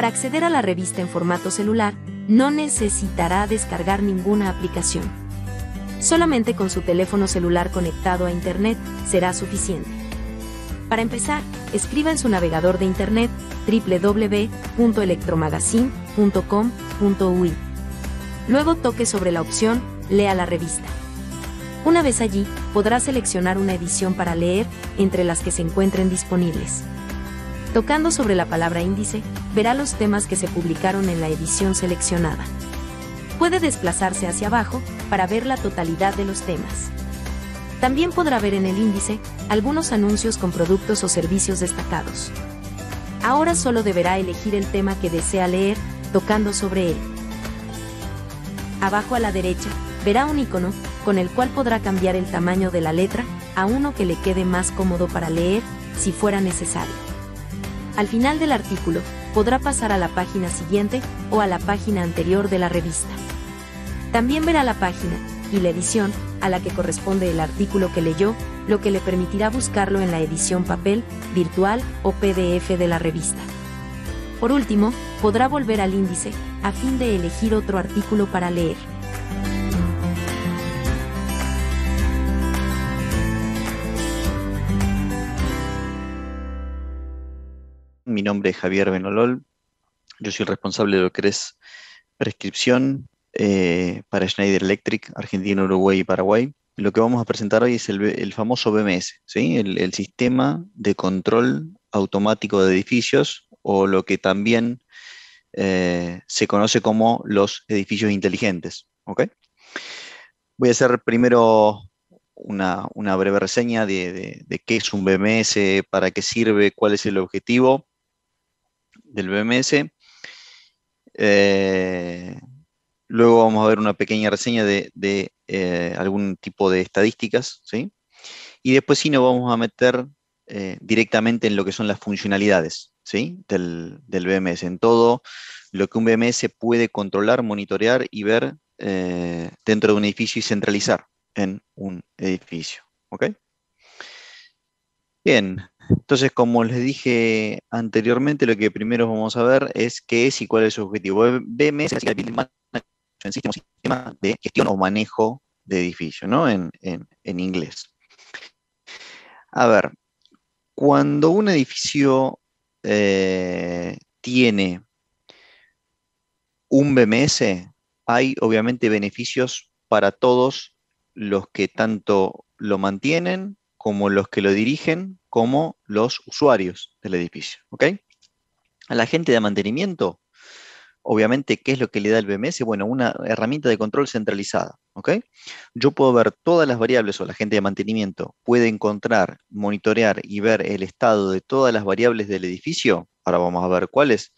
Para acceder a la revista en formato celular, no necesitará descargar ninguna aplicación. Solamente con su teléfono celular conectado a Internet será suficiente. Para empezar, escriba en su navegador de Internet www.electromagazine.com.ui. Luego toque sobre la opción Lea la revista. Una vez allí, podrá seleccionar una edición para leer entre las que se encuentren disponibles. Tocando sobre la palabra índice, verá los temas que se publicaron en la edición seleccionada. Puede desplazarse hacia abajo para ver la totalidad de los temas. También podrá ver en el índice algunos anuncios con productos o servicios destacados. Ahora solo deberá elegir el tema que desea leer, tocando sobre él. Abajo a la derecha, verá un icono, con el cual podrá cambiar el tamaño de la letra a uno que le quede más cómodo para leer, si fuera necesario. Al final del artículo, podrá pasar a la página siguiente o a la página anterior de la revista. También verá la página y la edición a la que corresponde el artículo que leyó, lo que le permitirá buscarlo en la edición papel, virtual o PDF de la revista. Por último, podrá volver al índice, a fin de elegir otro artículo para leer. Mi nombre es Javier Benolol, yo soy el responsable de lo que es prescripción para Schneider Electric, Argentina, Uruguay y Paraguay. Lo que vamos a presentar hoy es el famoso BMS, ¿sí? El sistema de control automático de edificios, o lo que también se conoce como los edificios inteligentes. ¿Ok? Voy a hacer primero una breve reseña de qué es un BMS, para qué sirve, cuál es el objetivo del BMS. Luego vamos a ver una pequeña reseña de algún tipo de estadísticas, ¿sí? Y después sí nos vamos a meter directamente en lo que son las funcionalidades, ¿sí? del BMS, en todo lo que un BMS puede controlar, monitorear y ver dentro de un edificio y centralizar en un edificio. ¿Ok? Bien, entonces como les dije anteriormente, lo que primero vamos a ver es qué es y cuál es su objetivo. BMS es el Building Management System, un sistema de gestión o manejo de edificio, ¿no? En inglés. A ver, cuando un edificio tiene un BMS, hay obviamente beneficios para todos los que tanto lo mantienen, como los que lo dirigen, como los usuarios del edificio. ¿Ok? A la gente de mantenimiento, obviamente, ¿qué es lo que le da el BMS? Bueno, una herramienta de control centralizada. ¿Ok? Yo puedo ver todas las variables, o la gente de mantenimiento puede encontrar, monitorear y ver el estado de todas las variables del edificio. Ahora vamos a ver cuáles.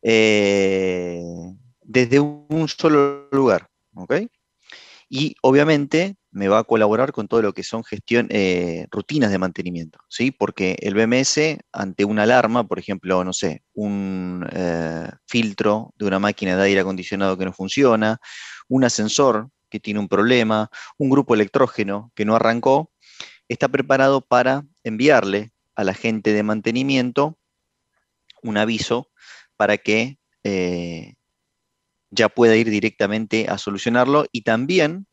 Desde un solo lugar. ¿Ok? Y obviamente me va a colaborar con todo lo que son rutinas de mantenimiento, ¿sí? Porque el BMS, ante una alarma, por ejemplo, no sé, un filtro de una máquina de aire acondicionado que no funciona, un ascensor que tiene un problema, un grupo electrógeno que no arrancó, está preparado para enviarle a la gente de mantenimiento un aviso para que ya pueda ir directamente a solucionarlo, y también,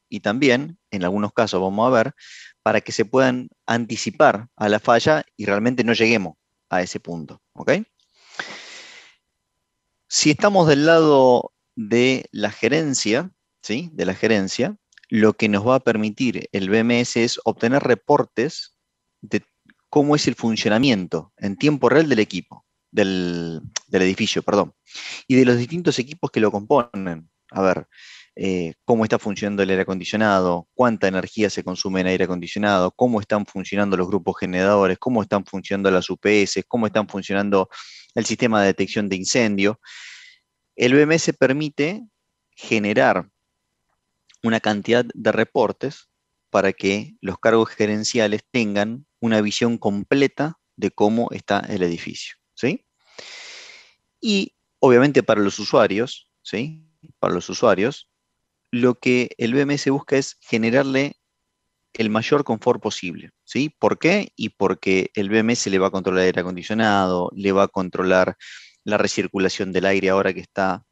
en algunos casos vamos a ver, para que se puedan anticipar a la falla y realmente no lleguemos a ese punto. ¿Ok? Si estamos del lado de la gerencia, ¿sí? De la gerencia, lo que nos va a permitir el BMS es obtener reportes de cómo es el funcionamiento en tiempo real del equipo, del edificio, perdón, y de los distintos equipos que lo componen. A ver, cómo está funcionando el aire acondicionado, cuánta energía se consume en aire acondicionado, cómo están funcionando los grupos generadores, cómo están funcionando las UPS, cómo están funcionando el sistema de detección de incendio. El BMS permite generar una cantidad de reportes para que los cargos gerenciales tengan una visión completa de cómo está el edificio, ¿sí? Y obviamente para los usuarios, ¿sí? Para los usuarios, lo que el BMS busca es generarle el mayor confort posible, ¿sí? ¿Por qué? Y porque el BMS le va a controlar el aire acondicionado, le va a controlar la recirculación del aire ahora que está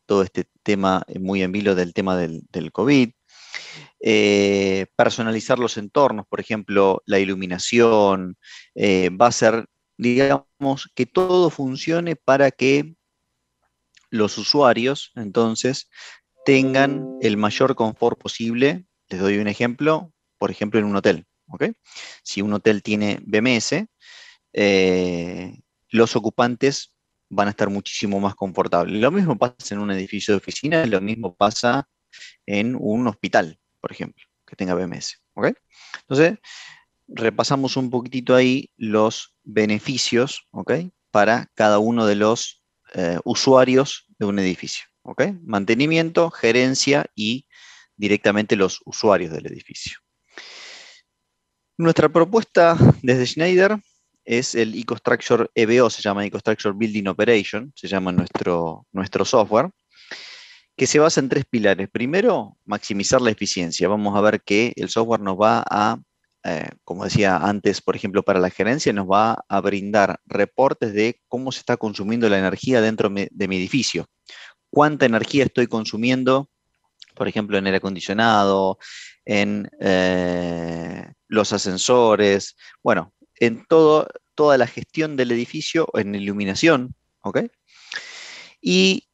todo este tema muy en vilo del tema del COVID. Personalizar los entornos, por ejemplo, la iluminación, va a ser, digamos, que todo funcione para que los usuarios, entonces, tengan el mayor confort posible. Les doy un ejemplo, por ejemplo, en un hotel, ¿ok? Si un hotel tiene BMS, los ocupantes van a estar muchísimo más confortables. Lo mismo pasa en un edificio de oficina, lo mismo pasa en un hospital, por ejemplo, que tenga BMS, ¿ok? Entonces, repasamos un poquitito ahí los beneficios, ¿ok? Para cada uno de los usuarios de un edificio, ¿ok? Mantenimiento, gerencia y directamente los usuarios del edificio. Nuestra propuesta desde Schneider es el EcoStruxure EBO, se llama EcoStruxure Building Operation, se llama nuestro software, que se basa en tres pilares. Primero, maximizar la eficiencia. Vamos a ver que el software nos va a, como decía antes, por ejemplo, para la gerencia, nos va a brindar reportes de cómo se está consumiendo la energía dentro de mi edificio. Cuánta energía estoy consumiendo, por ejemplo, en el acondicionado, en los ascensores, bueno, en toda la gestión del edificio, en iluminación, ¿ok? Y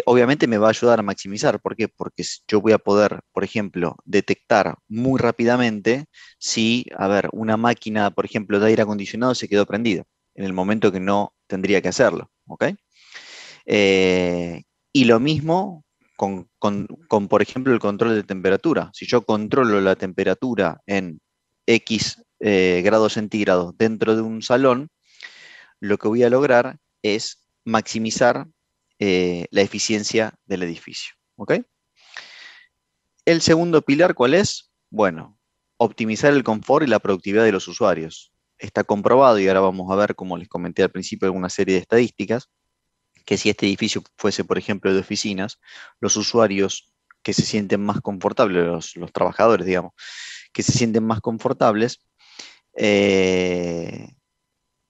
obviamente me va a ayudar a maximizar. ¿Por qué? Porque yo voy a poder, por ejemplo, detectar muy rápidamente si, a ver, una máquina, por ejemplo, de aire acondicionado se quedó prendida en el momento que no tendría que hacerlo, ¿ok? Y lo mismo con, por ejemplo, el control de temperatura. Si yo controlo la temperatura en X grados centígrados dentro de un salón, lo que voy a lograr es maximizar la eficiencia del edificio, ¿ok? El segundo pilar, ¿cuál es? Bueno, optimizar el confort y la productividad de los usuarios. Está comprobado, y ahora vamos a ver, como les comenté al principio, alguna serie de estadísticas, que si este edificio fuese, por ejemplo, de oficinas, los usuarios que se sienten más confortables, los trabajadores, digamos, que se sienten más confortables,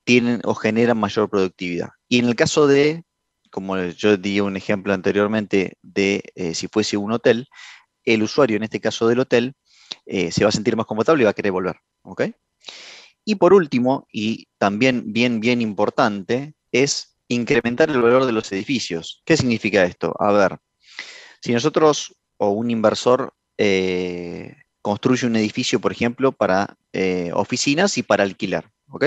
tienen o generan mayor productividad. Y en el caso de, como yo di un ejemplo anteriormente, de si fuese un hotel, el usuario, en este caso del hotel, se va a sentir más confortable y va a querer volver, ¿ok? Y por último, y también bien importante, es incrementar el valor de los edificios. ¿Qué significa esto? A ver, si nosotros o un inversor construye un edificio, por ejemplo, para oficinas y para alquilar, ¿ok?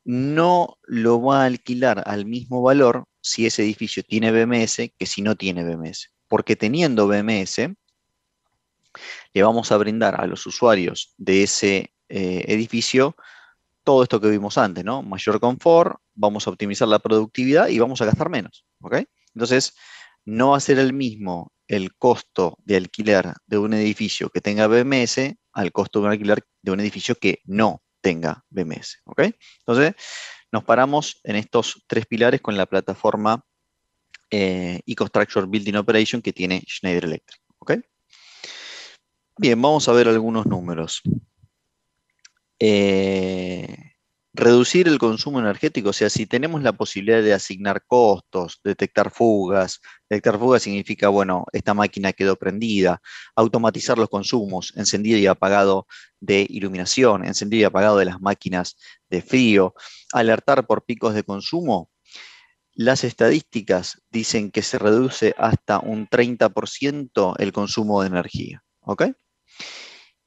No lo va a alquilar al mismo valor si ese edificio tiene BMS que si no tiene BMS. Porque teniendo BMS, le vamos a brindar a los usuarios de ese edificio todo esto que vimos antes, ¿no? Mayor confort, vamos a optimizar la productividad y vamos a gastar menos, ¿ok? Entonces, no va a ser el mismo el costo de alquiler de un edificio que tenga BMS al costo de un alquiler de un edificio que no tenga BMS, ¿ok? Entonces, nos paramos en estos tres pilares con la plataforma EcoStruxure Building Operation que tiene Schneider Electric, ¿ok? Bien, vamos a ver algunos números. Reducir el consumo energético, o sea, si tenemos la posibilidad de asignar costos, detectar fugas significa, bueno, esta máquina quedó prendida, automatizar los consumos, encendido y apagado de iluminación, encendido y apagado de las máquinas de frío, alertar por picos de consumo. Las estadísticas dicen que se reduce hasta un 30% el consumo de energía, ¿ok?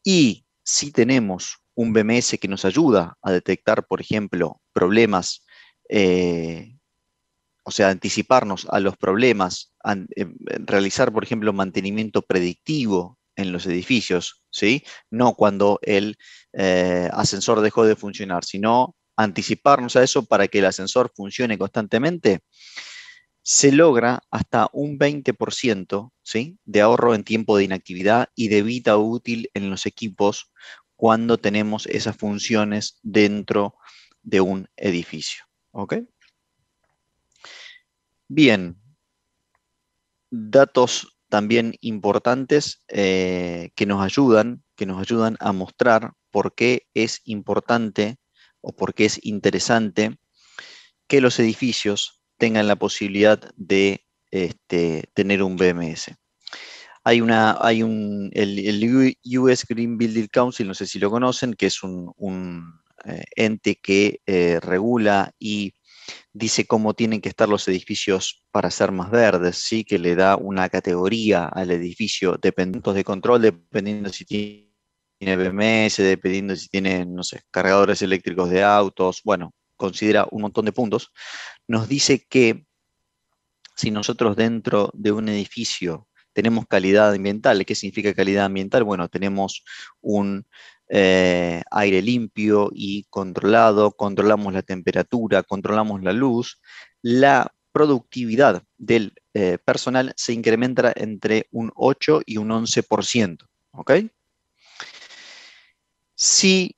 Y si tenemos un BMS que nos ayuda a detectar, por ejemplo, problemas, o sea, anticiparnos a los problemas, realizar, por ejemplo, mantenimiento predictivo en los edificios, ¿sí? No cuando el ascensor dejó de funcionar, sino anticiparnos a eso para que el ascensor funcione constantemente, se logra hasta un 20%, ¿sí?, de ahorro en tiempo de inactividad y de vida útil en los equipos cuando tenemos esas funciones dentro de un edificio. ¿Ok? Bien, datos también importantes que nos ayudan a mostrar por qué es importante o por qué es interesante que los edificios tengan la posibilidad de tener un BMS. El US Green Building Council, no sé si lo conocen, que es un ente que regula y dice cómo tienen que estar los edificios para ser más verdes, ¿sí? Que le da una categoría al edificio, dependiendo de control, dependiendo si tiene BMS, dependiendo si tiene, no sé, cargadores eléctricos de autos, bueno, considera un montón de puntos. Nos dice que si nosotros dentro de un edificio tenemos calidad ambiental, ¿qué significa calidad ambiental? Bueno, tenemos un aire limpio y controlado, controlamos la temperatura, controlamos la luz, la productividad del personal se incrementa entre un 8 y un 11%. ¿Ok? Si,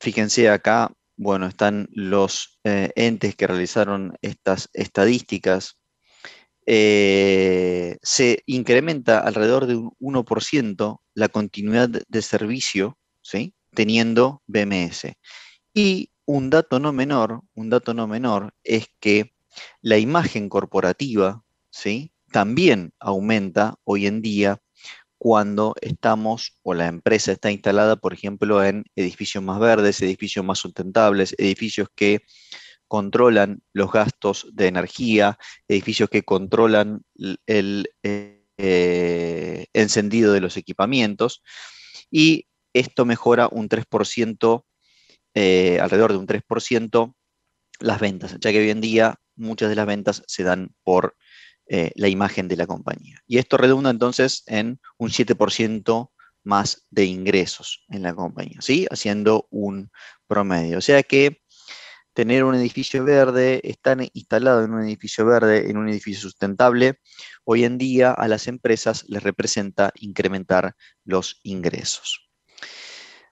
fíjense acá, bueno, están los entes que realizaron estas estadísticas. Se incrementa alrededor de un 1% la continuidad de servicio, ¿sí? Teniendo BMS. Y un dato no menor es que la imagen corporativa, ¿sí? También aumenta hoy en día cuando estamos o la empresa está instalada, por ejemplo, en edificios más verdes, edificios más sustentables, edificios que controlan los gastos de energía, edificios que controlan el encendido de los equipamientos, y esto mejora un 3%, alrededor de un 3%, las ventas, ya que hoy en día muchas de las ventas se dan por la imagen de la compañía. Y esto redunda entonces en un 7% más de ingresos en la compañía, ¿sí? Haciendo un promedio. O sea que tener un edificio verde, estar instalado en un edificio verde, en un edificio sustentable, hoy en día a las empresas les representa incrementar los ingresos.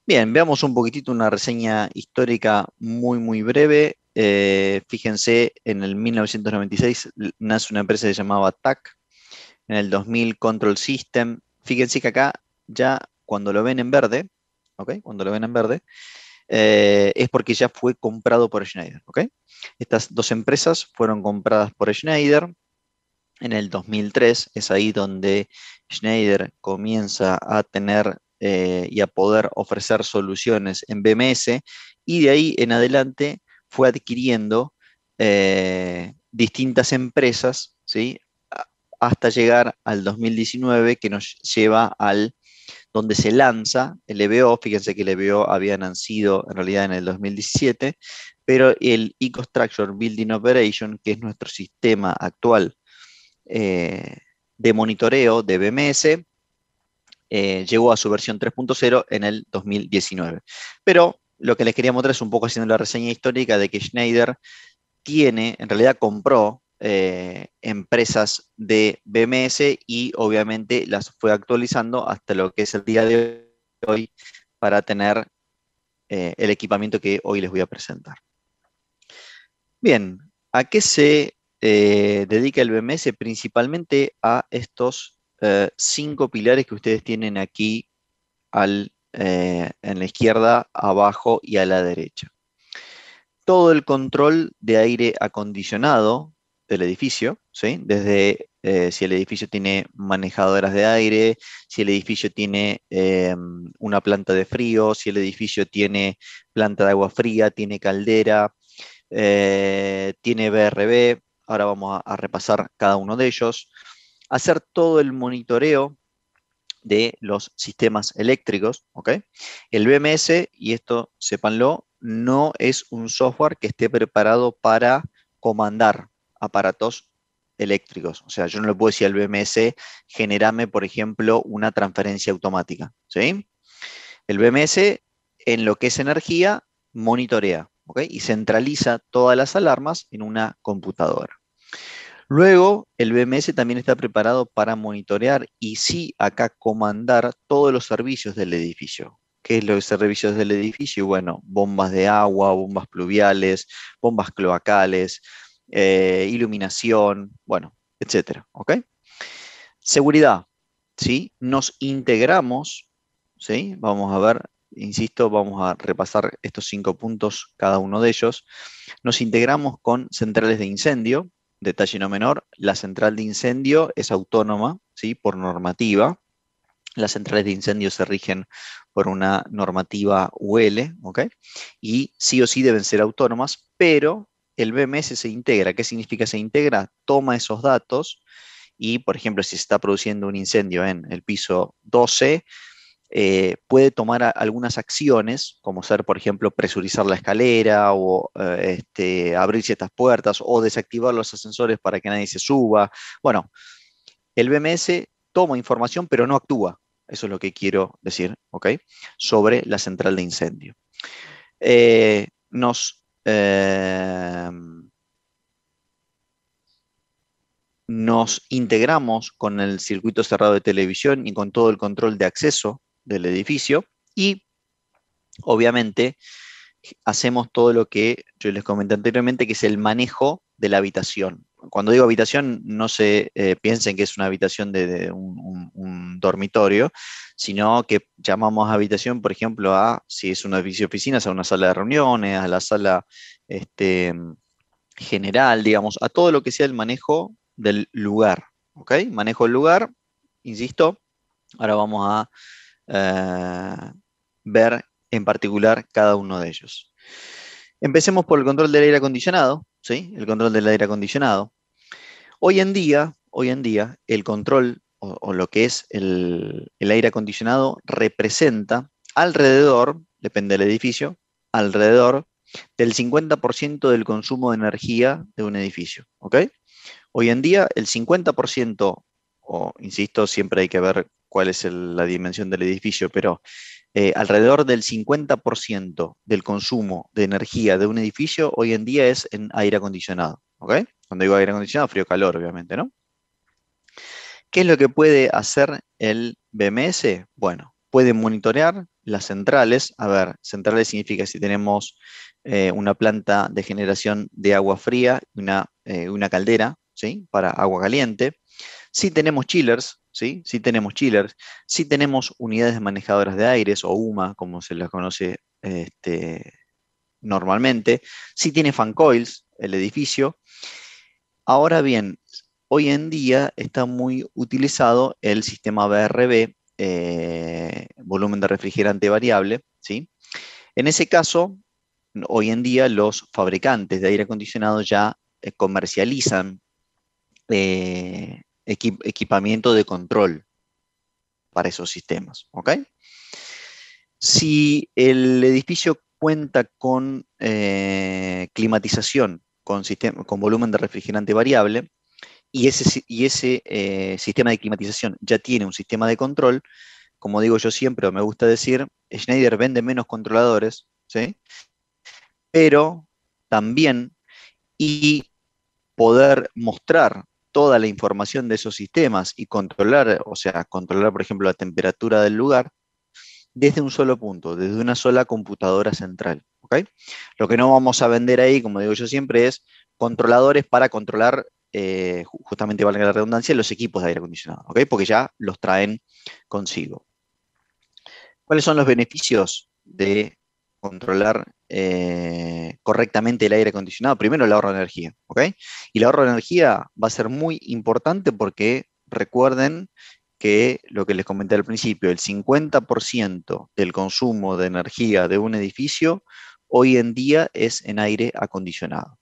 Bien, veamos un poquitito una reseña histórica muy, muy breve. Fíjense, en el 1996 nace una empresa que se llamaba TAC, en el 2000 Control System. Fíjense que acá ya cuando lo ven en verde, ¿ok? Cuando lo ven en verde, es porque ya fue comprado por Schneider, ¿ok? Estas dos empresas fueron compradas por Schneider en el 2003, es ahí donde Schneider comienza a tener y a poder ofrecer soluciones en BMS, y de ahí en adelante fue adquiriendo distintas empresas, ¿sí? Hasta llegar al 2019, que nos lleva al donde se lanza el EBO. Fíjense que el EBO había nacido en realidad en el 2017, pero el EcoStruxure Building Operation, que es nuestro sistema actual de monitoreo de BMS, llegó a su versión 3.0 en el 2019. Pero lo que les quería mostrar es un poco haciendo la reseña histórica de que Schneider en realidad compró empresas de BMS y obviamente las fue actualizando hasta lo que es el día de hoy para tener el equipamiento que hoy les voy a presentar. Bien, ¿a qué se dedica el BMS? Principalmente a estos 5 pilares que ustedes tienen aquí en la izquierda, abajo y a la derecha. Todo el control de aire acondicionado del edificio, ¿sí? Desde si el edificio tiene manejadoras de aire, si el edificio tiene una planta de frío, si el edificio tiene planta de agua fría, tiene caldera, tiene BRB. Ahora vamos a repasar cada uno de ellos. Hacer todo el monitoreo de los sistemas eléctricos, ¿ok? El BMS, y esto sépanlo, no es un software que esté preparado para comandar aparatos eléctricos. O sea, yo no le puedo decir al BMS, generame, por ejemplo, una transferencia automática, ¿sí? El BMS, en lo que es energía, monitorea, ¿ok? Y centraliza todas las alarmas en una computadora. Luego, el BMS también está preparado para monitorear y sí acá comandar todos los servicios del edificio. ¿Qué es los servicios del edificio? Bueno, bombas de agua, bombas pluviales, bombas cloacales, iluminación, bueno, etcétera. ¿Ok? Seguridad, ¿sí? Nos integramos, ¿sí? Vamos a ver, insisto, vamos a repasar estos 5 puntos, cada uno de ellos. Nos integramos con centrales de incendio, detalle no menor, la central de incendio es autónoma, ¿sí? Por normativa. Las centrales de incendio se rigen por una normativa UL, ¿ok? Y sí o sí deben ser autónomas, pero el BMS se integra. ¿Qué significa se integra? Toma esos datos y, por ejemplo, si se está produciendo un incendio en el piso 12, puede tomar algunas acciones, como ser, por ejemplo, presurizar la escalera o abrir ciertas puertas o desactivar los ascensores para que nadie se suba. Bueno, el BMS toma información pero no actúa. Eso es lo que quiero decir, ¿ok? Sobre la central de incendio. Eh, nos, eh, nos integramos con el circuito cerrado de televisión y con todo el control de acceso del edificio y obviamente hacemos todo lo que yo les comenté anteriormente, que es el manejo de la habitación. Cuando digo habitación, no se piensen que es una habitación de un dormitorio, sino que llamamos habitación, por ejemplo, si es un edificio de oficinas, a una sala de reuniones, a la sala este, general, digamos, a todo lo que sea el manejo del lugar. ¿Ok? Manejo del lugar, insisto, ahora vamos a ver en particular cada uno de ellos. Empecemos por el control del aire acondicionado, ¿sí? El control del aire acondicionado. Hoy en día el control o lo que es el aire acondicionado representa alrededor, depende del edificio, alrededor del 50% del consumo de energía de un edificio, ¿ok? Hoy en día el 50%, o insisto, siempre hay que ver cuál es la dimensión del edificio, pero alrededor del 50% del consumo de energía de un edificio hoy en día es en aire acondicionado, ¿ok? Cuando digo aire acondicionado, frío-calor, obviamente, ¿no? ¿Qué es lo que puede hacer el BMS? Bueno, puede monitorear las centrales. A ver, centrales significa si tenemos una planta de generación de agua fría, una caldera, ¿sí? Para agua caliente. Si tenemos chillers, ¿sí? Si tenemos chillers, si tenemos unidades manejadoras de aires o UMA, como se las conoce normalmente, si tiene fan coils el edificio. Ahora bien, hoy en día está muy utilizado el sistema VRV, volumen de refrigerante variable, ¿sí? En ese caso, hoy en día los fabricantes de aire acondicionado ya comercializan equipamiento de control para esos sistemas, ¿ok? Si el edificio cuenta con climatización, con volumen de refrigerante variable, y ese sistema de climatización ya tiene un sistema de control, como digo yo siempre, o me gusta decir, Schneider vende menos controladores, ¿sí? Pero también y poder mostrar toda la información de esos sistemas y controlar, o sea, controlar, por ejemplo, la temperatura del lugar desde un solo punto, desde una sola computadora central. ¿Ok? Lo que no vamos a vender ahí, como digo yo siempre, es controladores para controlar, justamente valga la redundancia, los equipos de aire acondicionado, ¿ok? Porque ya los traen consigo. ¿Cuáles son los beneficios de controlar correctamente el aire acondicionado? Primero, el ahorro de energía, ¿ok? Y el ahorro de energía va a ser muy importante porque recuerden que lo que les comenté al principio, el 50% del consumo de energía de un edificio hoy en día es en aire acondicionado.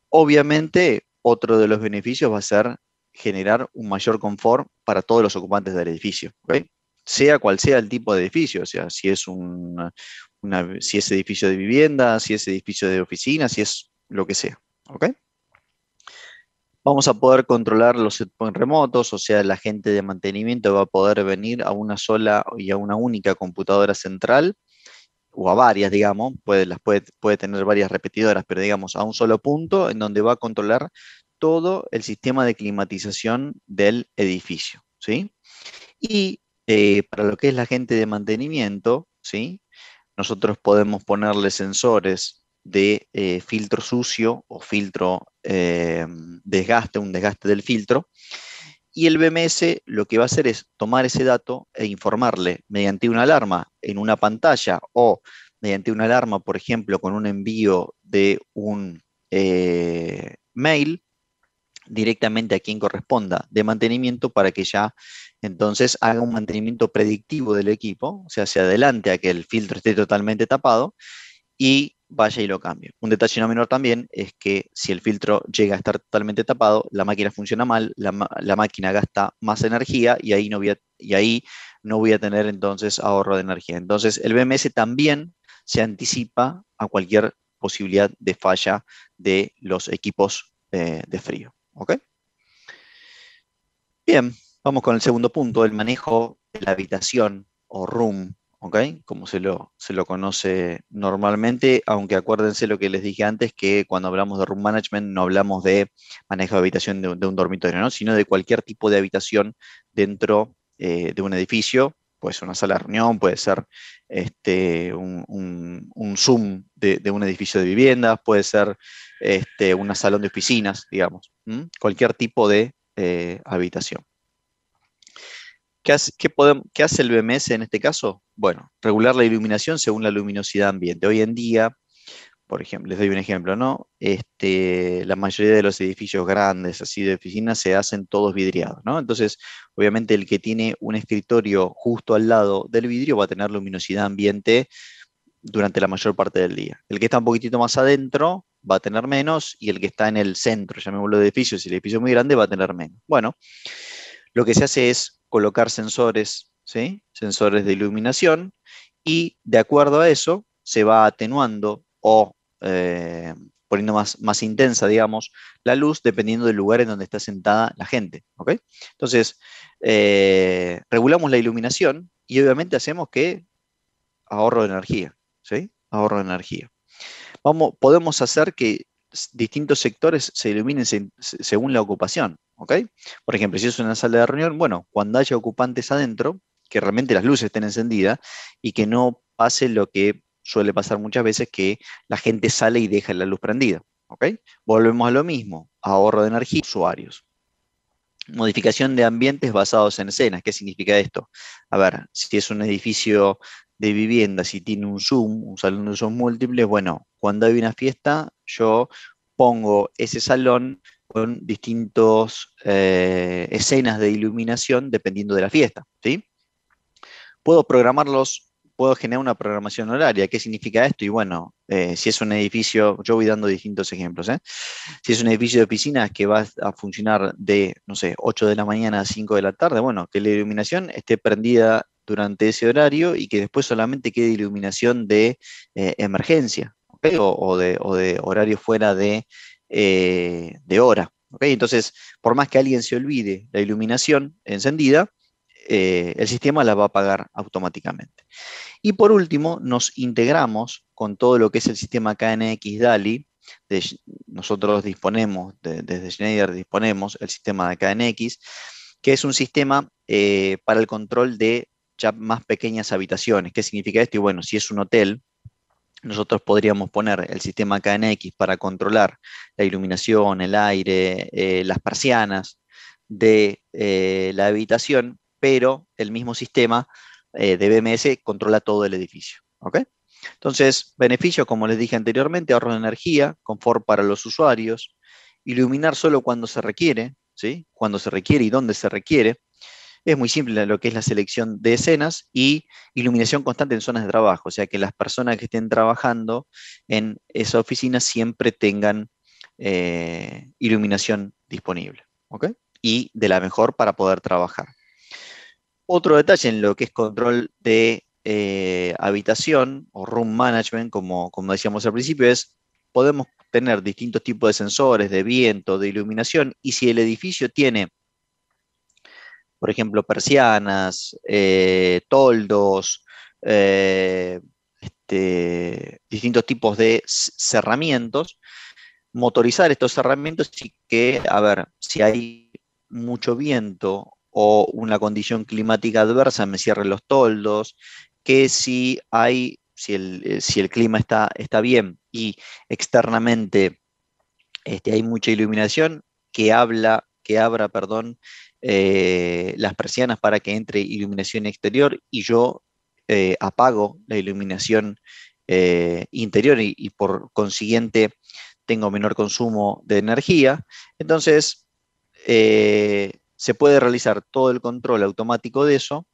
Obviamente, otro de los beneficios va a ser generar un mayor confort para todos los ocupantes del edificio, ¿ok? Sea cual sea el tipo de edificio, o sea, si es si es edificio de vivienda, si es edificio de oficina, si es lo que sea, ¿ok? Vamos a poder controlar los setpoints remotos, o sea, la gente de mantenimiento va a poder venir a una sola y a una única computadora central, o a varias, digamos, puede tener varias repetidoras, pero digamos a un solo punto en donde va a controlar todo el sistema de climatización del edificio, ¿sí? Y para lo que es la gente de mantenimiento, ¿sí? Nosotros podemos ponerle sensores de filtro sucio o filtro desgaste, un desgaste del filtro. Y el BMS lo que va a hacer es tomar ese dato e informarle mediante una alarma en una pantalla o mediante una alarma, por ejemplo, con un envío de un mail, directamente a quien corresponda de mantenimiento para que ya entonces haga un mantenimiento predictivo del equipo, o sea, se adelante a que el filtro esté totalmente tapado y vaya y lo cambie. Un detalle no menor también es que si el filtro llega a estar totalmente tapado, la máquina funciona mal, la máquina gasta más energía y ahí no voy a tener entonces ahorro de energía. Entonces el BMS también se anticipa a cualquier posibilidad de falla de los equipos de frío. ¿Ok? Bien, vamos con el segundo punto, el manejo de la habitación o room, ¿ok? Como se lo conoce normalmente, aunque acuérdense lo que les dije antes, que cuando hablamos de room management no hablamos de manejo de habitación de un dormitorio, ¿no? Sino de cualquier tipo de habitación dentro de un edificio, puede ser una sala de reunión, puede ser un Zoom de un edificio de viviendas, puede ser un salón de oficinas, digamos, ¿m? Cualquier tipo de habitación. ¿Qué hace el BMS en este caso? Bueno, regular la iluminación según la luminosidad ambiente. Hoy en día, por ejemplo, les doy un ejemplo, ¿no? La mayoría de los edificios grandes, así de oficinas, se hacen todos vidriados, ¿no? Entonces, obviamente, el que tiene un escritorio justo al lado del vidrio va a tener luminosidad ambiente durante la mayor parte del día. El que está un poquitito más adentro va a tener menos y el que está en el centro, llamémoslo de edificio, si el edificio es muy grande, va a tener menos. Bueno, lo que se hace es colocar sensores, ¿sí? Sensores de iluminación, y de acuerdo a eso se va atenuando o poniendo más intensa, digamos, la luz dependiendo del lugar en donde está sentada la gente. ¿Ok? Entonces, regulamos la iluminación y obviamente hacemos que ahorro de energía. ¿Sí? Ahorro de energía. Podemos hacer que distintos sectores se iluminen según la ocupación, ¿ok? Por ejemplo, si es una sala de reunión, bueno, cuando haya ocupantes adentro, que realmente las luces estén encendidas y que no pase lo que suele pasar muchas veces, que la gente sale y deja la luz prendida, ¿ok? Volvemos a lo mismo, ahorro de energía, usuarios. Modificación de ambientes basados en escenas. ¿Qué significa esto? A ver, si es un edificio de vivienda, si tiene un Zoom, un salón de usos múltiples, bueno, cuando hay una fiesta, yo pongo ese salón con distintas escenas de iluminación dependiendo de la fiesta, ¿sí? Puedo programarlos, puedo generar una programación horaria. ¿Qué significa esto? Y bueno, si es un edificio, yo voy dando distintos ejemplos, ¿eh? Si es un edificio de oficinas que va a funcionar de, no sé, 8 de la mañana a 5 de la tarde, bueno, que la iluminación esté prendida durante ese horario y que después solamente quede iluminación de emergencia, ¿ok? O de horario fuera de hora, ¿ok? Entonces, por más que alguien se olvide la iluminación encendida, el sistema la va a apagar automáticamente. Y por último, nos integramos con todo lo que es el sistema KNX DALI. Nosotros disponemos, desde Schneider disponemos el sistema de KNX, que es un sistema para el control de ya más pequeñas habitaciones. ¿Qué significa esto? Y bueno, si es un hotel, nosotros podríamos poner el sistema KNX para controlar la iluminación, el aire, las persianas de la habitación, pero el mismo sistema de BMS controla todo el edificio. ¿Ok? Entonces, beneficios, como les dije anteriormente, ahorro de energía, confort para los usuarios, iluminar solo cuando se requiere, ¿sí? Cuando se requiere y dónde se requiere. Es muy simple lo que es la selección de escenas y iluminación constante en zonas de trabajo, o sea que las personas que estén trabajando en esa oficina siempre tengan iluminación disponible, ¿ok? Y de la mejor para poder trabajar. Otro detalle en lo que es control de habitación o room management, como decíamos al principio, es podemos tener distintos tipos de sensores de viento, de iluminación, y si el edificio tiene, por ejemplo, persianas, toldos, distintos tipos de cerramientos, motorizar estos cerramientos y que, a ver, si hay mucho viento o una condición climática adversa, me cierren los toldos, que si el clima está bien y externamente hay mucha iluminación, que abra, perdón, las persianas para que entre iluminación exterior y yo apago la iluminación interior y por consiguiente tengo menor consumo de energía. Entonces, se puede realizar todo el control automático de eso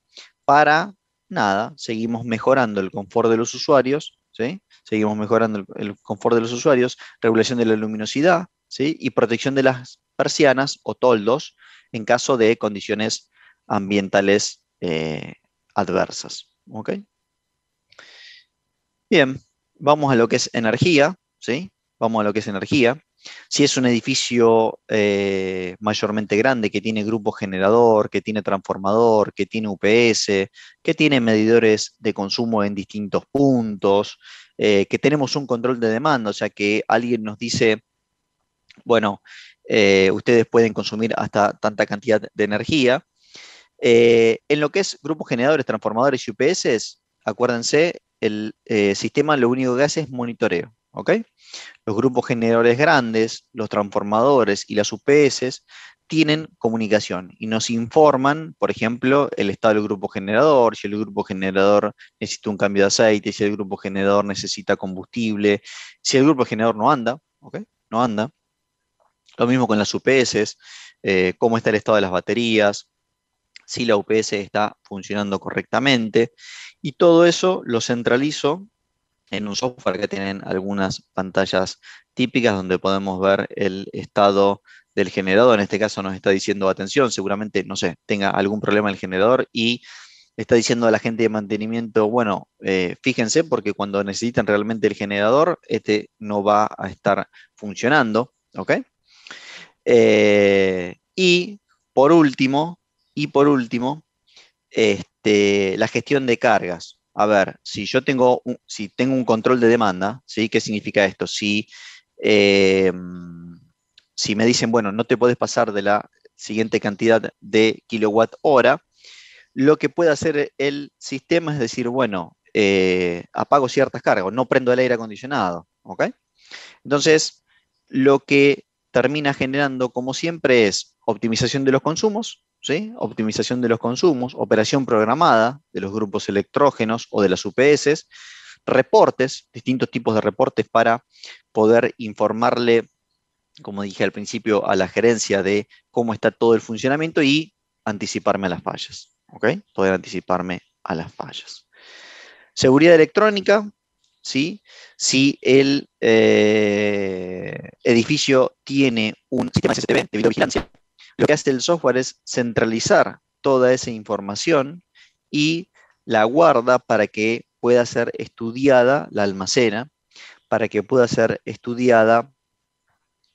para nada, seguimos mejorando el confort de los usuarios, ¿sí? Seguimos mejorando el confort de los usuarios, regulación de la luminosidad, ¿sí? Y protección de las persianas o toldos en caso de condiciones ambientales adversas. ¿Ok? Bien, vamos a lo que es energía, ¿sí? Vamos a lo que es energía. Si es un edificio mayormente grande que tiene grupo generador, que tiene transformador, que tiene UPS, que tiene medidores de consumo en distintos puntos, que tenemos un control de demanda, o sea que alguien nos dice, bueno, ustedes pueden consumir hasta tanta cantidad de energía. En lo que es grupos generadores, transformadores y UPS, acuérdense, el sistema lo único que hace es monitoreo, ¿ok? Los grupos generadores grandes, los transformadores y las UPS tienen comunicación y nos informan, por ejemplo, el estado del grupo generador, si el grupo generador necesita un cambio de aceite, si el grupo generador necesita combustible, si el grupo generador no anda, ¿ok? No anda. Lo mismo con las UPS, cómo está el estado de las baterías, si la UPS está funcionando correctamente. Y todo eso lo centralizo en un software que tienen algunas pantallas típicas donde podemos ver el estado del generador. En este caso nos está diciendo, atención, seguramente, no sé, tenga algún problema el generador y está diciendo a la gente de mantenimiento, bueno, fíjense porque cuando necesitan realmente el generador, este no va a estar funcionando, ¿ok? Y por último, la gestión de cargas. A ver, si tengo un control de demanda, ¿sí? ¿Qué significa esto? Eh, si me dicen, bueno, no te puedes pasar de la siguiente cantidad de kilowatt hora, lo que puede hacer el sistema es decir, bueno, apago ciertas cargas, no prendo el aire acondicionado, ¿ok? Entonces, lo que termina generando, como siempre, es optimización de los consumos, ¿sí? Optimización de los consumos, operación programada de los grupos electrógenos o de las UPS, reportes, distintos tipos de reportes para poder informarle, como dije al principio, a la gerencia de cómo está todo el funcionamiento y anticiparme a las fallas, ¿ok? Poder anticiparme a las fallas. Seguridad electrónica, ¿sí? Si el edificio tiene un sistema SSTV de videovigilancia, lo que hace el software es centralizar toda esa información y la guarda para que pueda ser estudiada, la almacena, para que pueda ser estudiada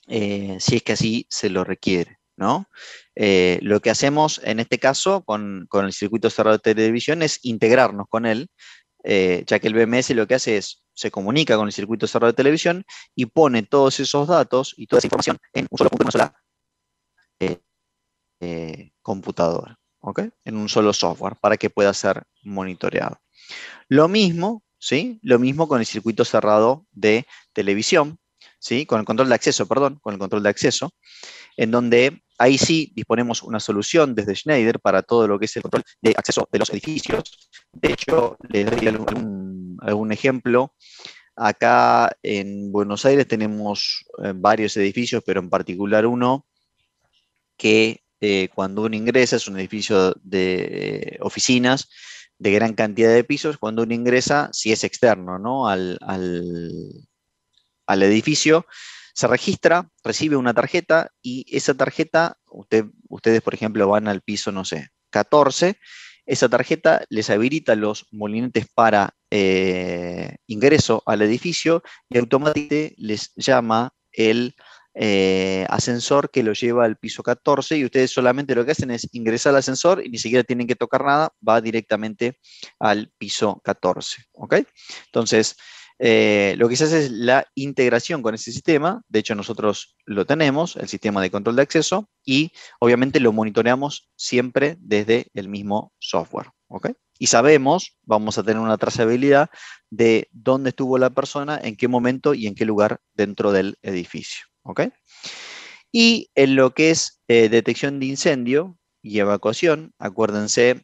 si es que así se lo requiere, ¿no? Lo que hacemos en este caso con el circuito cerrado de televisión es integrarnos con él, ya que el BMS lo que hace es, se comunica con el circuito cerrado de televisión y pone todos esos datos y toda esa información en un solo punto, en una sola eh, computadora, ¿ok? En un solo software para que pueda ser monitoreado. Lo mismo, ¿sí? Lo mismo con el circuito cerrado de televisión, ¿sí? Con el control de acceso, perdón, con el control de acceso, en donde ahí sí disponemos una solución desde Schneider para todo lo que es el control de acceso de los edificios. De hecho, les doy algún ejemplo. Acá en Buenos Aires tenemos varios edificios, pero en particular uno que cuando uno ingresa, es un edificio de oficinas de gran cantidad de pisos, cuando uno ingresa, si es externo, ¿no? Al edificio, se registra, recibe una tarjeta y esa tarjeta, ustedes por ejemplo van al piso, no sé, 14, esa tarjeta les habilita los molinetes para ingreso al edificio y automáticamente les llama el ascensor que lo lleva al piso 14 y ustedes solamente lo que hacen es ingresar al ascensor y ni siquiera tienen que tocar nada, va directamente al piso 14, ¿ok? Entonces, lo que se hace es la integración con ese sistema, de hecho nosotros lo tenemos, el sistema de control de acceso, y obviamente lo monitoreamos siempre desde el mismo software, ¿ok? Y sabemos, vamos a tener una trazabilidad de dónde estuvo la persona, en qué momento y en qué lugar dentro del edificio, ¿ok? Y en lo que es detección de incendio y evacuación, acuérdense,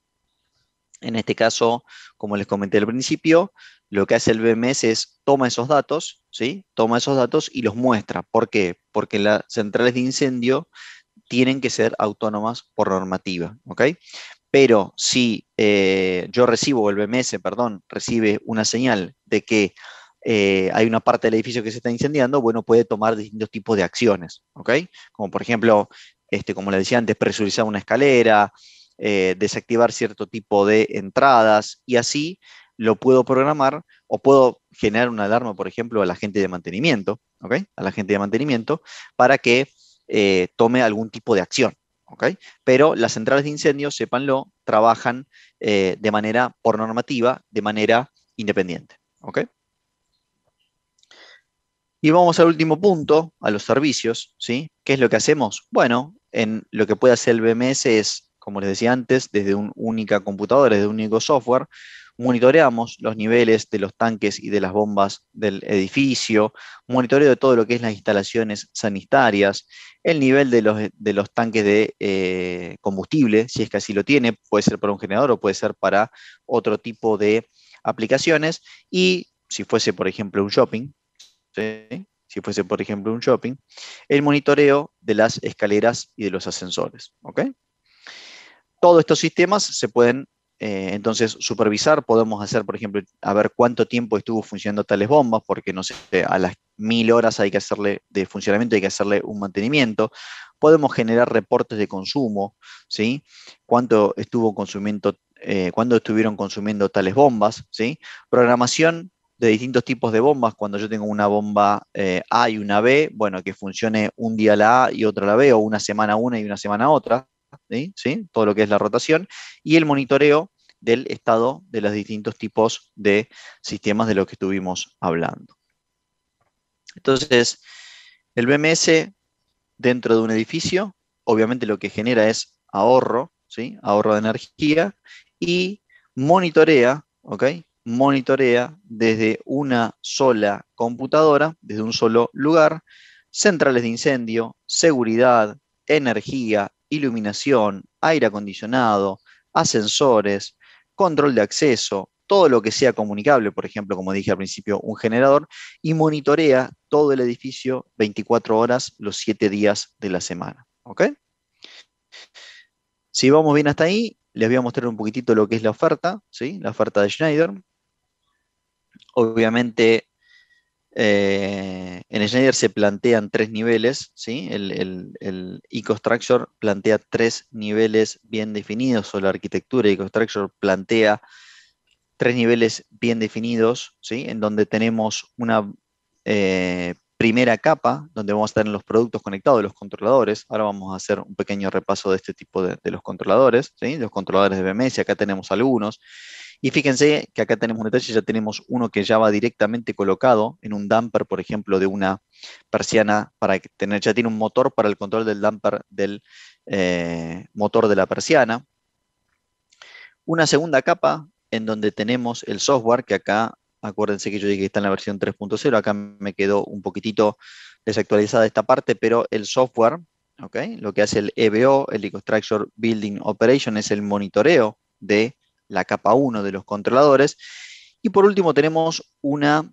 en este caso, como les comenté al principio, lo que hace el BMS es toma esos datos, ¿sí? Toma esos datos y los muestra. ¿Por qué? Porque las centrales de incendio tienen que ser autónomas por normativa, ¿ok? Pero si yo recibo, el BMS, perdón, recibe una señal de que hay una parte del edificio que se está incendiando, bueno, puede tomar distintos tipos de acciones, ¿ok? Como por ejemplo, como le decía antes, presurizar una escalera, desactivar cierto tipo de entradas, y así lo puedo programar o puedo generar una alarma, por ejemplo, a la gente de mantenimiento, ¿ok? A la gente de mantenimiento para que tome algún tipo de acción, ¿ok? Pero las centrales de incendio, sépanlo, trabajan de manera, por normativa, de manera independiente, ¿ok? Y vamos al último punto, a los servicios, ¿sí? ¿Qué es lo que hacemos? Bueno, en lo que puede hacer el BMS es, como les decía antes, desde una única computadora, desde un único software, monitoreamos los niveles de los tanques y de las bombas del edificio, monitoreo de todo lo que es las instalaciones sanitarias, el nivel de los tanques de combustible, si es que así lo tiene, puede ser para un generador o puede ser para otro tipo de aplicaciones, y si fuese, por ejemplo, un shopping, ¿sí? Si fuese, por ejemplo, un shopping, el monitoreo de las escaleras y de los ascensores, ¿ok? Todos estos sistemas se pueden entonces supervisar, podemos hacer, por ejemplo, a ver cuánto tiempo estuvo funcionando tales bombas, porque no sé, a las 1000 horas hay que hacerle de funcionamiento, hay que hacerle un mantenimiento. Podemos generar reportes de consumo, ¿sí? Cuánto estuvo consumiendo, cuándo estuvieron consumiendo tales bombas, ¿sí? Programación de distintos tipos de bombas. Cuando yo tengo una bomba A y una B, bueno, que funcione un día la A y otro la B, o una semana una y una semana otra, ¿sí? ¿Sí? Todo lo que es la rotación, y el monitoreo del estado de los distintos tipos de sistemas de los que estuvimos hablando. Entonces, el BMS dentro de un edificio, obviamente lo que genera es ahorro, ¿sí? Ahorro de energía, y monitorea, ¿ok? Monitorea desde una sola computadora, desde un solo lugar, centrales de incendio, seguridad, energía, iluminación, aire acondicionado, ascensores, control de acceso, todo lo que sea comunicable, por ejemplo, como dije al principio, un generador, y monitorea todo el edificio 24 horas los 7 días de la semana, ¿ok? Si vamos bien hasta ahí, les voy a mostrar un poquitito lo que es la oferta, ¿sí? La oferta de Schneider. Obviamente, en Schneider se plantean 3 niveles, ¿sí? El EcoStruxure plantea 3 niveles bien definidos, o la arquitectura de EcoStruxure plantea 3 niveles bien definidos, ¿sí? En donde tenemos una primera capa, donde vamos a tener los productos conectados, los controladores. Ahora vamos a hacer un pequeño repaso de este tipo de los controladores, ¿sí? Los controladores de BMS, acá tenemos algunos. Y fíjense que acá tenemos un detalle, ya tenemos uno que ya va directamente colocado en un damper, por ejemplo, de una persiana, para tener, ya tiene un motor para el control del damper del motor de la persiana. Una segunda capa en donde tenemos el software, que acá, acuérdense que yo dije que está en la versión 3.0, acá me quedó un poquitito desactualizada esta parte, pero el software, ¿okay? Lo que hace el EBO, el EcoStruxure Building Operation, es el monitoreo de la capa 1 de los controladores. Y por último tenemos una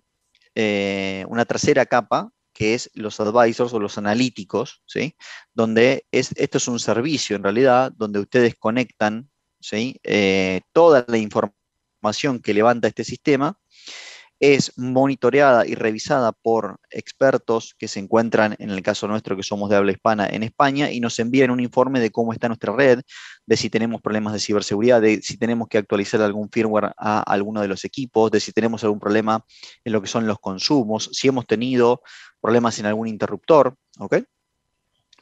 tercera capa, que es los advisors o los analíticos, ¿sí? Donde esto es un servicio en realidad, donde ustedes conectan, ¿sí? Toda la información que levanta este sistema es monitoreada y revisada por expertos que se encuentran, en el caso nuestro, que somos de habla hispana, en España, y nos envían un informe de cómo está nuestra red, de si tenemos problemas de ciberseguridad, de si tenemos que actualizar algún firmware a alguno de los equipos, de si tenemos algún problema en lo que son los consumos, si hemos tenido problemas en algún interruptor, ¿ok?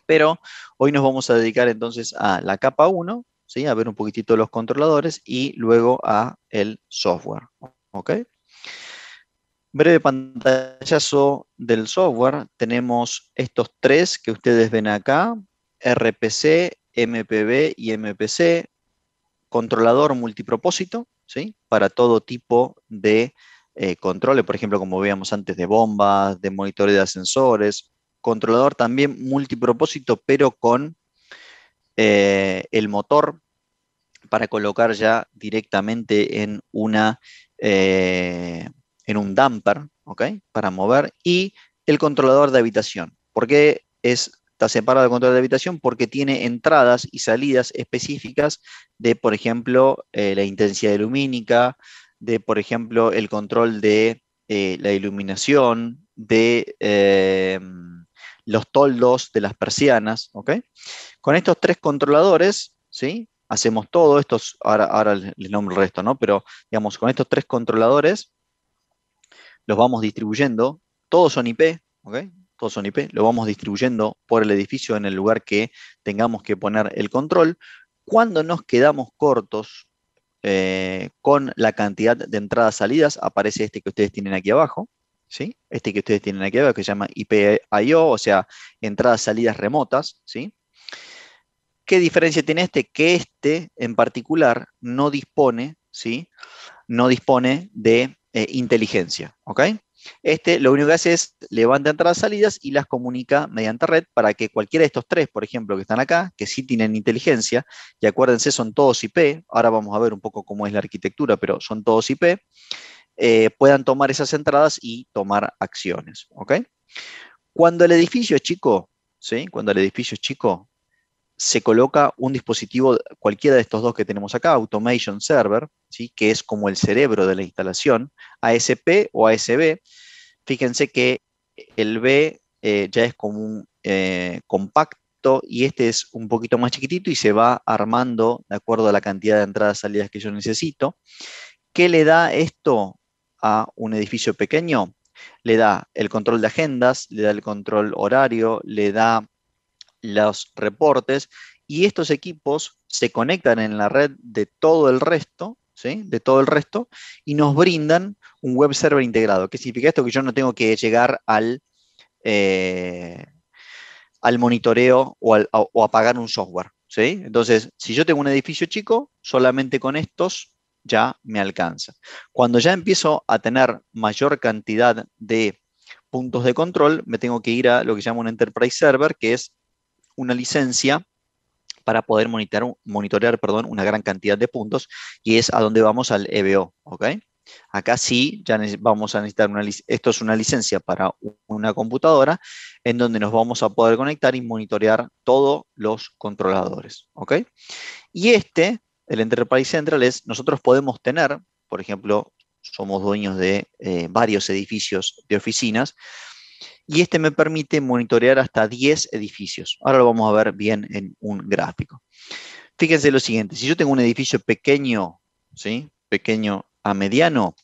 Pero hoy nos vamos a dedicar entonces a la capa 1, ¿sí? A ver un poquitito los controladores, y luego a el software, ¿ok? Breve pantallazo del software. Tenemos estos 3 que ustedes ven acá: RPC, MPB y MPC, controlador multipropósito, ¿sí? Para todo tipo de controles, por ejemplo, como veíamos antes, de bombas, de monitoreo de ascensores. Controlador también multipropósito, pero con el motor para colocar ya directamente en un damper, ¿ok? Para mover, y el controlador de habitación. ¿Por qué es Está separado del control de habitación porque tiene entradas y salidas específicas de, por ejemplo, la intensidad lumínica, de, por ejemplo, el control de la iluminación, de los toldos de las persianas, ¿ok? Con estos tres controladores, ¿sí? Hacemos todo esto, ahora les nombro el resto, ¿no? Pero, digamos, con estos tres controladores los vamos distribuyendo, todos son IP, ¿ok? Todos son IP, lo vamos distribuyendo por el edificio en el lugar que tengamos que poner el control. Cuando nos quedamos cortos con la cantidad de entradas-salidas, aparece este que ustedes tienen aquí abajo, ¿sí? Este que ustedes tienen aquí abajo, que se llama IP-IO, o sea, entradas-salidas remotas, ¿sí? ¿Qué diferencia tiene este? Que este en particular no dispone, ¿sí? No dispone de inteligencia, ¿ok? Este lo único que hace es levanta entradas salidas y las comunica mediante red para que cualquiera de estos tres, por ejemplo, que están acá, que sí tienen inteligencia, y acuérdense, son todos IP, ahora vamos a ver un poco cómo es la arquitectura, pero son todos IP, puedan tomar esas entradas y tomar acciones, ¿ok? Cuando el edificio es chico, ¿sí? Cuando el edificio es chico, se coloca un dispositivo, cualquiera de estos dos que tenemos acá, Automation Server, ¿sí? Que es como el cerebro de la instalación, ASP o ASB. Fíjense que el B ya es como un compacto y este es un poquito más chiquitito y se va armando de acuerdo a la cantidad de entradas y salidas que yo necesito. ¿Qué le da esto a un edificio pequeño? Le da el control de agendas, le da el control horario, le da los reportes y estos equipos se conectan en la red de todo el resto, ¿sí? De todo el resto y nos brindan un web server integrado. ¿Qué significa esto? Que yo no tengo que llegar eh, al monitoreo o apagar un software, ¿sí? Entonces, si yo tengo un edificio chico, solamente con estos ya me alcanza. Cuando ya empiezo a tener mayor cantidad de puntos de control, me tengo que ir a lo que se llama un Enterprise Server, que es una licencia para poder monitorear, perdón, una gran cantidad de puntos y es a donde vamos al EBO, ¿ok? Acá sí, ya vamos a necesitar esto es una licencia para una computadora en donde nos vamos a poder conectar y monitorear todos los controladores, ¿ok? Y el Enterprise Central nosotros podemos tener, por ejemplo, somos dueños de varios edificios de oficinas, y este me permite monitorear hasta 10 edificios. Ahora lo vamos a ver bien en un gráfico. Fíjense lo siguiente, si yo tengo un edificio pequeño, ¿sí? Pequeño a mediano,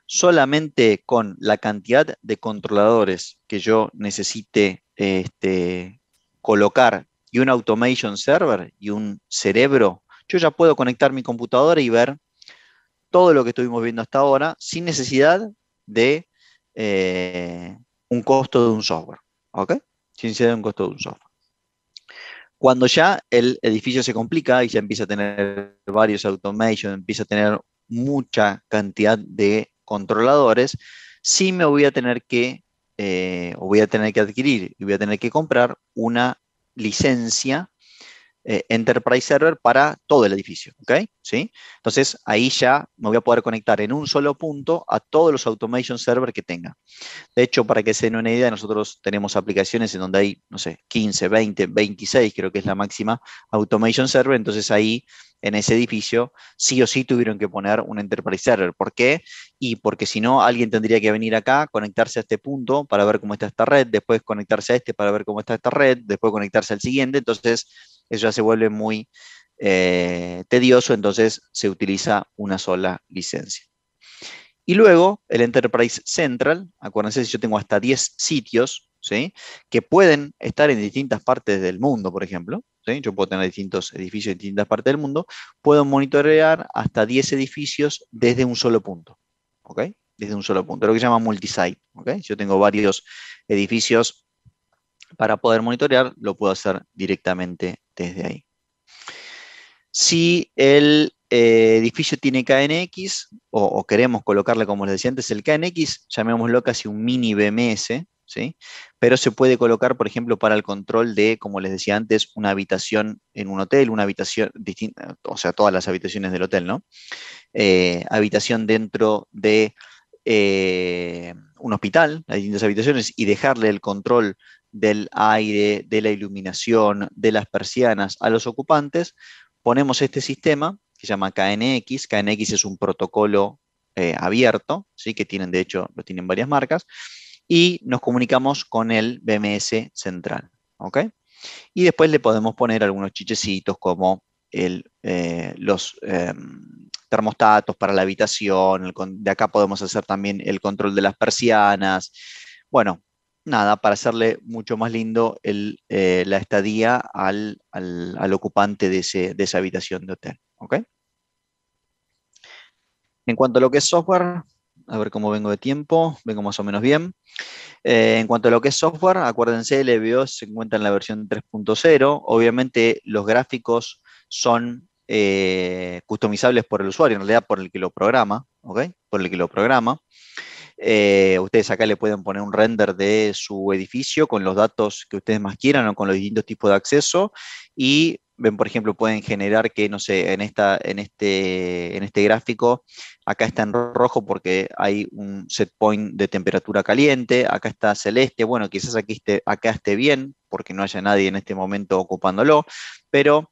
solamente con la cantidad de controladores que yo necesite colocar y un automation server y un cerebro, yo ya puedo conectar mi computadora y ver todo lo que estuvimos viendo hasta ahora sin necesidad de un costo de un software, ¿ok? Sin necesidad de un costo de un software. Cuando ya el edificio se complica y ya empieza a tener varios automation, empieza a tener mucha cantidad de controladores, sí me voy a tener que, o voy a tener que adquirir y voy a tener que comprar una licencia Enterprise Server para todo el edificio, ¿ok? ¿Sí? Entonces, ahí ya me voy a poder conectar en un solo punto a todos los automation server que tenga. De hecho, para que se den una idea, nosotros tenemos aplicaciones en donde hay, no sé, 15, 20, 26, creo que es la máxima automation server, entonces ahí en ese edificio sí o sí tuvieron que poner un Enterprise Server. ¿Por qué? Y porque si no, alguien tendría que venir acá, conectarse a este punto para ver cómo está esta red, después conectarse a este para ver cómo está esta red, después conectarse al siguiente, entonces eso ya se vuelve muy tedioso, entonces se utiliza una sola licencia. Y luego el Enterprise Central, acuérdense si yo tengo hasta 10 sitios, ¿sí? Que pueden estar en distintas partes del mundo, por ejemplo, ¿sí? Yo puedo tener distintos edificios en distintas partes del mundo, puedo monitorear hasta 10 edificios desde un solo punto, ¿ok? Desde un solo punto, lo que se llama multisite, ¿ok? Si yo tengo varios edificios para poder monitorear, lo puedo hacer directamente desde ahí. Si el edificio tiene KNX o queremos colocarle, como les decía antes, el KNX, llamémoslo casi un mini BMS, ¿sí? Pero se puede colocar, por ejemplo, para el control de, como les decía antes, una habitación en un hotel, una habitación distinta, o sea, todas las habitaciones del hotel, ¿no? Habitación dentro de un hospital, las distintas habitaciones, y dejarle el control del aire, de la iluminación, de las persianas a los ocupantes, ponemos este sistema que se llama KNX. KNX es un protocolo abierto, ¿sí? Que tienen, de hecho, lo tienen varias marcas, y nos comunicamos con el BMS central, ¿ok? Y después le podemos poner algunos chichecitos como los termostatos para la habitación, de acá podemos hacer también el control de las persianas. Bueno, nada, para hacerle mucho más lindo la estadía al ocupante de esa habitación de hotel, ¿ok? En cuanto a lo que es software, a ver cómo vengo de tiempo, vengo más o menos bien. En cuanto a lo que es software, acuérdense, el LBO se encuentra en la versión 3.0. Obviamente los gráficos son customizables por el usuario, en realidad por el que lo programa, ¿ok? Por el que lo programa. Ustedes acá le pueden poner un render de su edificio con los datos que ustedes más quieran o con los distintos tipos de acceso y ven, por ejemplo, pueden generar que, no sé, en este gráfico, acá está en rojo porque hay un set point de temperatura caliente, acá está celeste, bueno, quizás acá esté bien porque no haya nadie en este momento ocupándolo, pero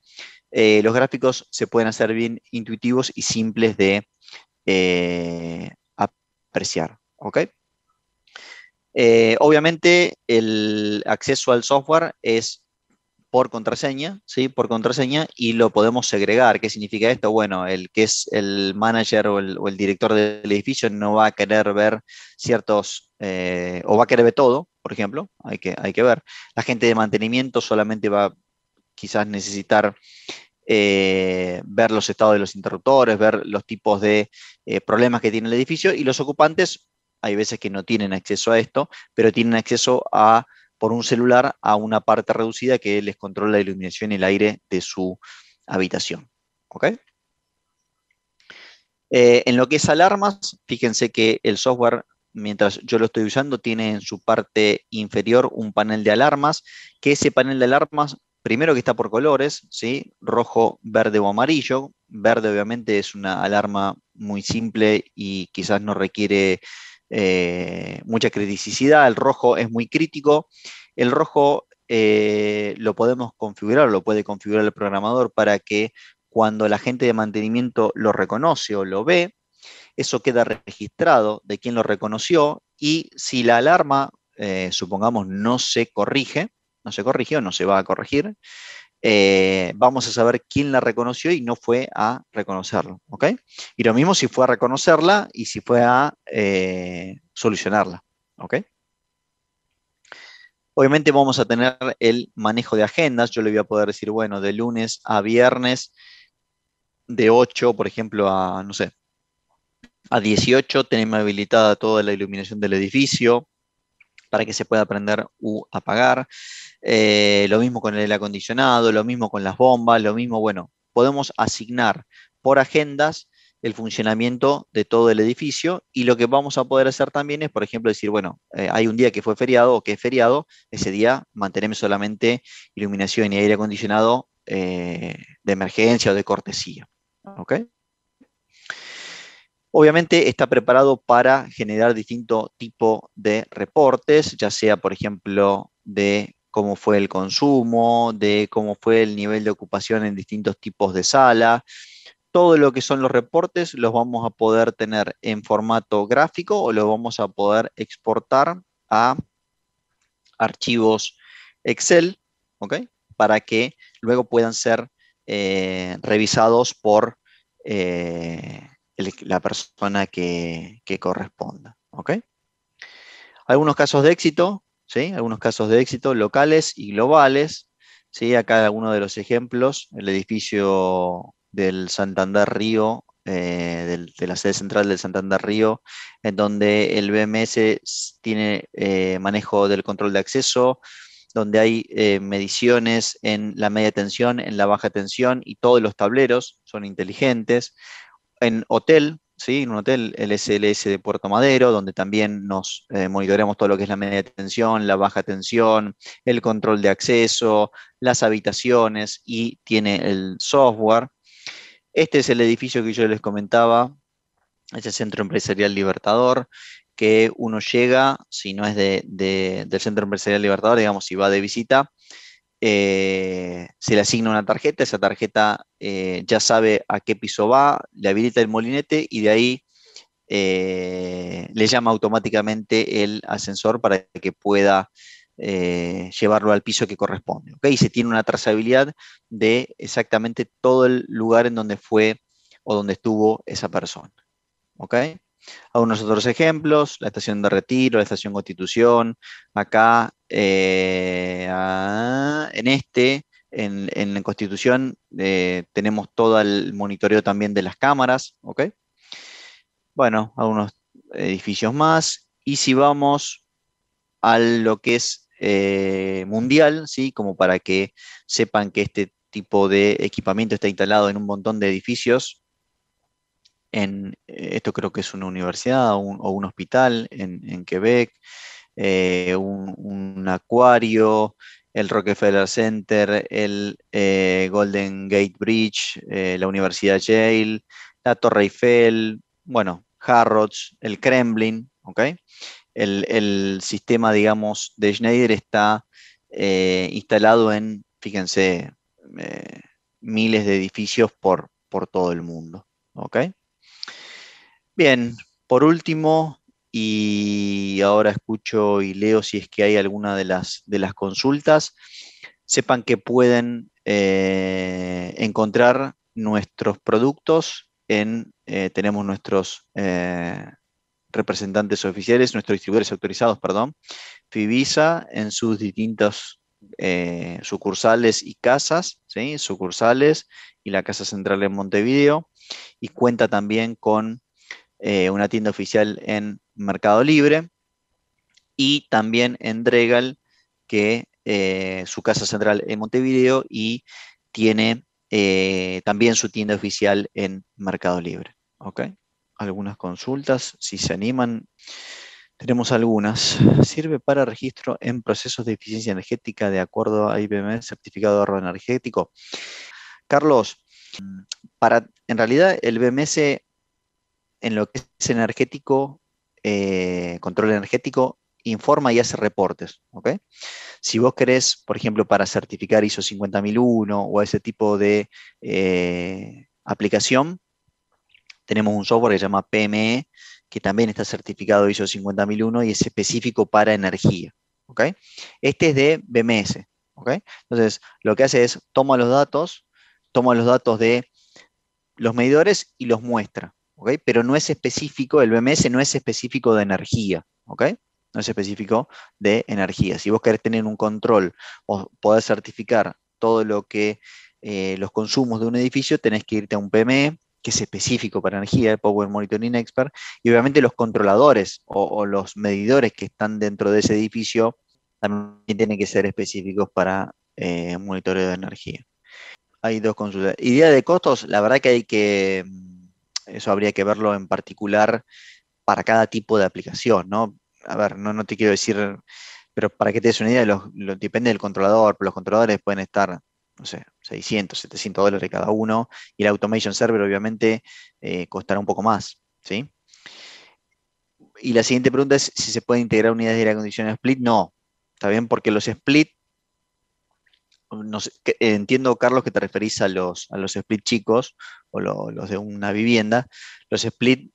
los gráficos se pueden hacer bien intuitivos y simples de apreciar. ¿Ok? Obviamente el acceso al software es por contraseña, ¿sí? Por contraseña y lo podemos segregar. ¿Qué significa esto? Bueno, el que es el manager o el director del edificio no va a querer ver o va a querer ver todo, por ejemplo, hay que ver. La gente de mantenimiento solamente va a quizás necesitar ver los estados de los interruptores, ver los tipos de problemas que tiene el edificio y los ocupantes, hay veces que no tienen acceso a esto, pero tienen acceso por un celular a una parte reducida que les controla la iluminación y el aire de su habitación. ¿Ok? En lo que es alarmas, fíjense que el software, mientras yo lo estoy usando, tiene en su parte inferior un panel de alarmas, que ese panel de alarmas, primero que está por colores, ¿sí? Rojo, verde o amarillo. Verde obviamente es una alarma muy simple y quizás no requiere mucha criticidad. El rojo es muy crítico. El rojo lo podemos configurar, lo puede configurar el programador para que cuando la gente de mantenimiento lo reconoce o lo ve, eso queda registrado de quién lo reconoció y si la alarma, supongamos, no se corrige o no se va a corregir, vamos a saber quién la reconoció y no fue a reconocerlo, ¿ok? Y lo mismo si fue a reconocerla y si fue a solucionarla, ¿ok? Obviamente vamos a tener el manejo de agendas. Yo le voy a poder decir, bueno, de lunes a viernes, de 8, por ejemplo, no sé, a 18 tenemos habilitada toda la iluminación del edificio para que se pueda prender u apagar. Lo mismo con el aire acondicionado, lo mismo con las bombas, lo mismo, bueno, podemos asignar por agendas el funcionamiento de todo el edificio y lo que vamos a poder hacer también es, por ejemplo, decir, bueno, hay un día que fue feriado o que es feriado, ese día mantenemos solamente iluminación y aire acondicionado de emergencia o de cortesía. ¿Ok? Obviamente está preparado para generar distinto tipo de reportes, ya sea, por ejemplo, de cómo fue el consumo, de cómo fue el nivel de ocupación en distintos tipos de sala. Todo lo que son los reportes los vamos a poder tener en formato gráfico o los vamos a poder exportar a archivos Excel, ¿ok? Para que luego puedan ser revisados por la persona que corresponda, ¿ok? Algunos casos de éxito, ¿sí? Algunos casos de éxito locales y globales, ¿sí? Acá algunos de los ejemplos, el edificio del Santander Río, de la sede central del Santander Río, en donde el BMS tiene manejo del control de acceso, donde hay mediciones en la media tensión, en la baja tensión y todos los tableros son inteligentes. En hotel, ¿sí? En un hotel, el SLS de Puerto Madero, donde también nos monitoreamos todo lo que es la media tensión, la baja tensión, el control de acceso, las habitaciones y tiene el software. Este es el edificio que yo les comentaba, ese Centro Empresarial Libertador, que uno llega, si no es del Centro Empresarial Libertador, digamos, si va de visita, se le asigna una tarjeta, esa tarjeta ya sabe a qué piso va, le habilita el molinete y de ahí le llama automáticamente el ascensor para que pueda llevarlo al piso que corresponde. ¿Okay? Y se tiene una trazabilidad de exactamente todo el lugar en donde fue o donde estuvo esa persona. ¿Okay? Algunos otros ejemplos, la estación de Retiro, la estación Constitución, acá en la Constitución tenemos todo el monitoreo también de las cámaras, ¿ok? Bueno, algunos edificios más. Y si vamos a lo que es mundial, ¿sí? Como para que sepan que este tipo de equipamiento está instalado en un montón de edificios. Esto creo que es una universidad o un hospital en Quebec, un acuario, el Rockefeller Center, el Golden Gate Bridge, la Universidad Yale, la Torre Eiffel, bueno, Harrods, el Kremlin, ¿ok? El sistema, digamos, de Schneider está instalado en, fíjense, eh, miles de edificios por todo el mundo, ¿ok? Bien, por último, y ahora escucho y leo si es que hay alguna de las consultas, sepan que pueden encontrar nuestros productos tenemos nuestros representantes oficiales, nuestros distribuidores autorizados, perdón, Fibisa en sus distintos sucursales y casas, ¿sí? Sucursales y la casa central en Montevideo, y cuenta también con una tienda oficial en Mercado Libre y también en Dregal, que su casa central en Montevideo y tiene también su tienda oficial en Mercado Libre. ¿Ok? Algunas consultas, si se animan. Tenemos algunas. Sirve para registro en procesos de eficiencia energética de acuerdo a IBM, certificado de ahorro energético. Carlos, en realidad el BMS en lo que es energético, control energético, informa y hace reportes. ¿Ok? Si vos querés, por ejemplo, para certificar ISO 50001 o ese tipo de aplicación, tenemos un software que se llama PME, que también está certificado ISO 50001 y es específico para energía. ¿Ok? Este es de BMS. ¿Ok? Entonces, lo que hace es toma los datos de los medidores y los muestra. ¿Ok? Pero no es específico, el BMS no es específico de energía. ¿Ok? No es específico de energía. Si vos querés tener un control o poder certificar todo lo que los consumos de un edificio, tenés que irte a un PME, que es específico para energía, el Power Monitoring Expert, y obviamente los controladores o los medidores que están dentro de ese edificio también tienen que ser específicos para monitoreo de energía. Hay dos consultas. Idea de costos, la verdad que eso habría que verlo en particular para cada tipo de aplicación, ¿no? A ver, no te quiero decir, pero para que te des una idea, depende del controlador, pero los controladores pueden estar, no sé, 600, $700 cada uno, y el Automation Server obviamente costará un poco más, ¿sí? Y la siguiente pregunta es si se puede integrar unidades de aire acondicionado split. No, ¿está bien? Porque los split, no sé, entiendo, Carlos, que te referís a los split chicos o los de una vivienda. Los split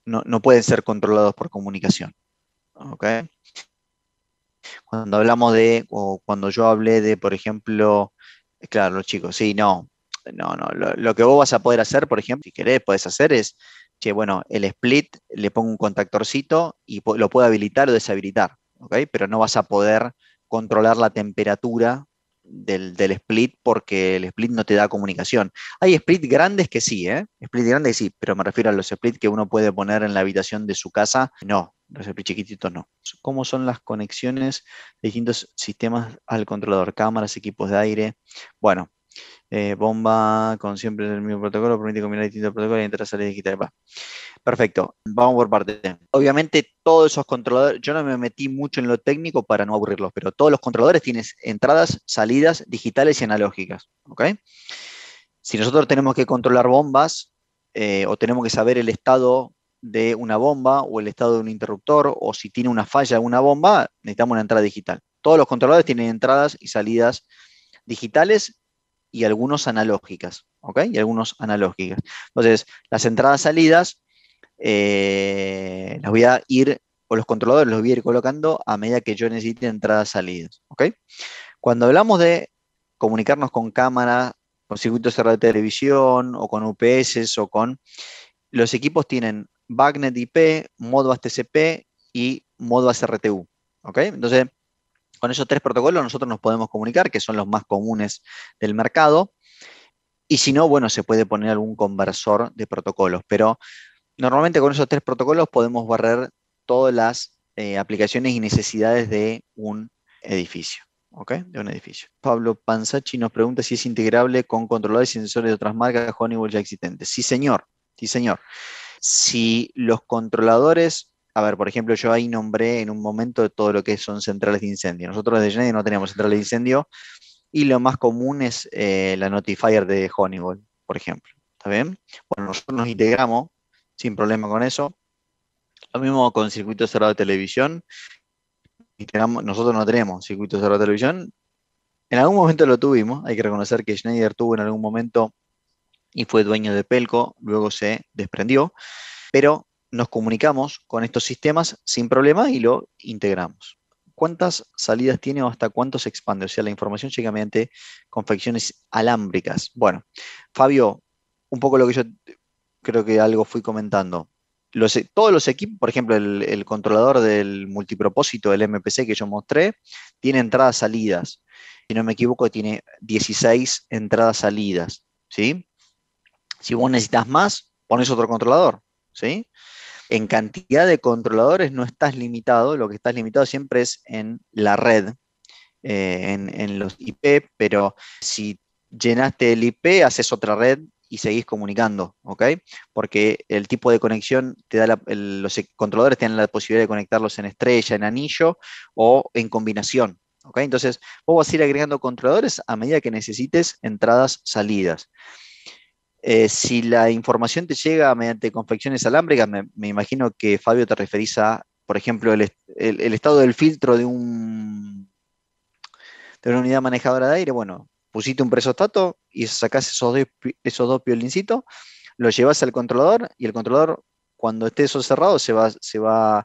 no pueden ser controlados por comunicación. ¿Ok? Cuando hablamos o cuando yo hablé de, por ejemplo, claro, los chicos, sí, no. Lo que vos vas a poder hacer, por ejemplo, si querés, podés hacer es, che, bueno, el split, le pongo un contactorcito y lo puedo habilitar o deshabilitar, ¿ok? Pero no vas a poder controlar la temperatura del split porque el split no te da comunicación. Hay split grandes que sí, ¿eh? Split grandes sí, pero me refiero a los split que uno puede poner en la habitación de su casa, no. Los split chiquititos no. ¿Cómo son las conexiones de distintos sistemas al controlador? Cámaras, equipos de aire. Bueno, bomba con siempre el mismo protocolo, permite combinar distintos protocolos y entrar a salir digital. Va. Perfecto, vamos por parte. Obviamente todos esos controladores, yo no me metí mucho en lo técnico para no aburrirlos, pero todos los controladores tienen entradas, salidas digitales y analógicas. ¿Ok? Si nosotros tenemos que controlar bombas o tenemos que saber el estado de una bomba o el estado de un interruptor, o si tiene una falla de una bomba, necesitamos una entrada digital. Todos los controladores tienen entradas y salidas digitales y algunos analógicas, ¿ok? Y algunos analógicas. Entonces, las entradas-salidas las voy a ir, o los controladores los voy a ir colocando a medida que yo necesite entradas-salidas, ¿ok? Cuando hablamos de comunicarnos con cámara, con circuitos cerrados de televisión, o con UPS, o con... Los equipos tienen BACnet IP, Modbus TCP y Modbus RTU, ¿ok? Entonces, con esos tres protocolos nosotros nos podemos comunicar, que son los más comunes del mercado, y si no, bueno, se puede poner algún conversor de protocolos, pero normalmente con esos tres protocolos podemos barrer todas las aplicaciones y necesidades de un edificio. ¿Ok? De un edificio. Pablo Panzacci nos pregunta si es integrable con controladores y sensores de otras marcas Honeywell ya existentes. Sí, señor. Sí, señor. Si los controladores, a ver, por ejemplo, yo ahí nombré en un momento todo lo que son centrales de incendio. Nosotros desde Schneider no teníamos centrales de incendio y lo más común es la Notifier de Honeywell, por ejemplo. ¿Está bien? Bueno, nosotros nos integramos sin problema con eso. Lo mismo con circuitos cerrados de televisión. Nosotros no tenemos circuitos cerrados de televisión. En algún momento lo tuvimos. Hay que reconocer que Schneider tuvo en algún momento y fue dueño de Pelco, luego se desprendió, pero nos comunicamos con estos sistemas sin problema y lo integramos. ¿Cuántas salidas tiene o hasta cuánto se expande? O sea, la información llega mediante confecciones alámbricas. Bueno, Fabio, un poco lo que yo creo que algo fui comentando. Todos los equipos, por ejemplo, el controlador del multipropósito, el MPC que yo mostré, tiene entradas-salidas. Si no me equivoco, tiene 16 entradas-salidas, ¿sí? Si vos necesitas más, pones otro controlador, ¿sí? En cantidad de controladores no estás limitado, lo que estás limitado siempre es en la red, en los IP, pero si llenaste el IP, haces otra red y seguís comunicando, ¿ok? Porque el tipo de conexión te da los controladores tienen la posibilidad de conectarlos en estrella, en anillo o en combinación, ¿ok? Entonces, vos vas a ir agregando controladores a medida que necesites entradas, salidas. Si la información te llega mediante confecciones alámbricas, me imagino que, Fabio, te referís a, por ejemplo, el estado del filtro de una unidad manejadora de aire. Bueno, pusiste un presostato y sacás esos dos piolincitos, los llevas al controlador y el controlador, cuando esté eso cerrado, te va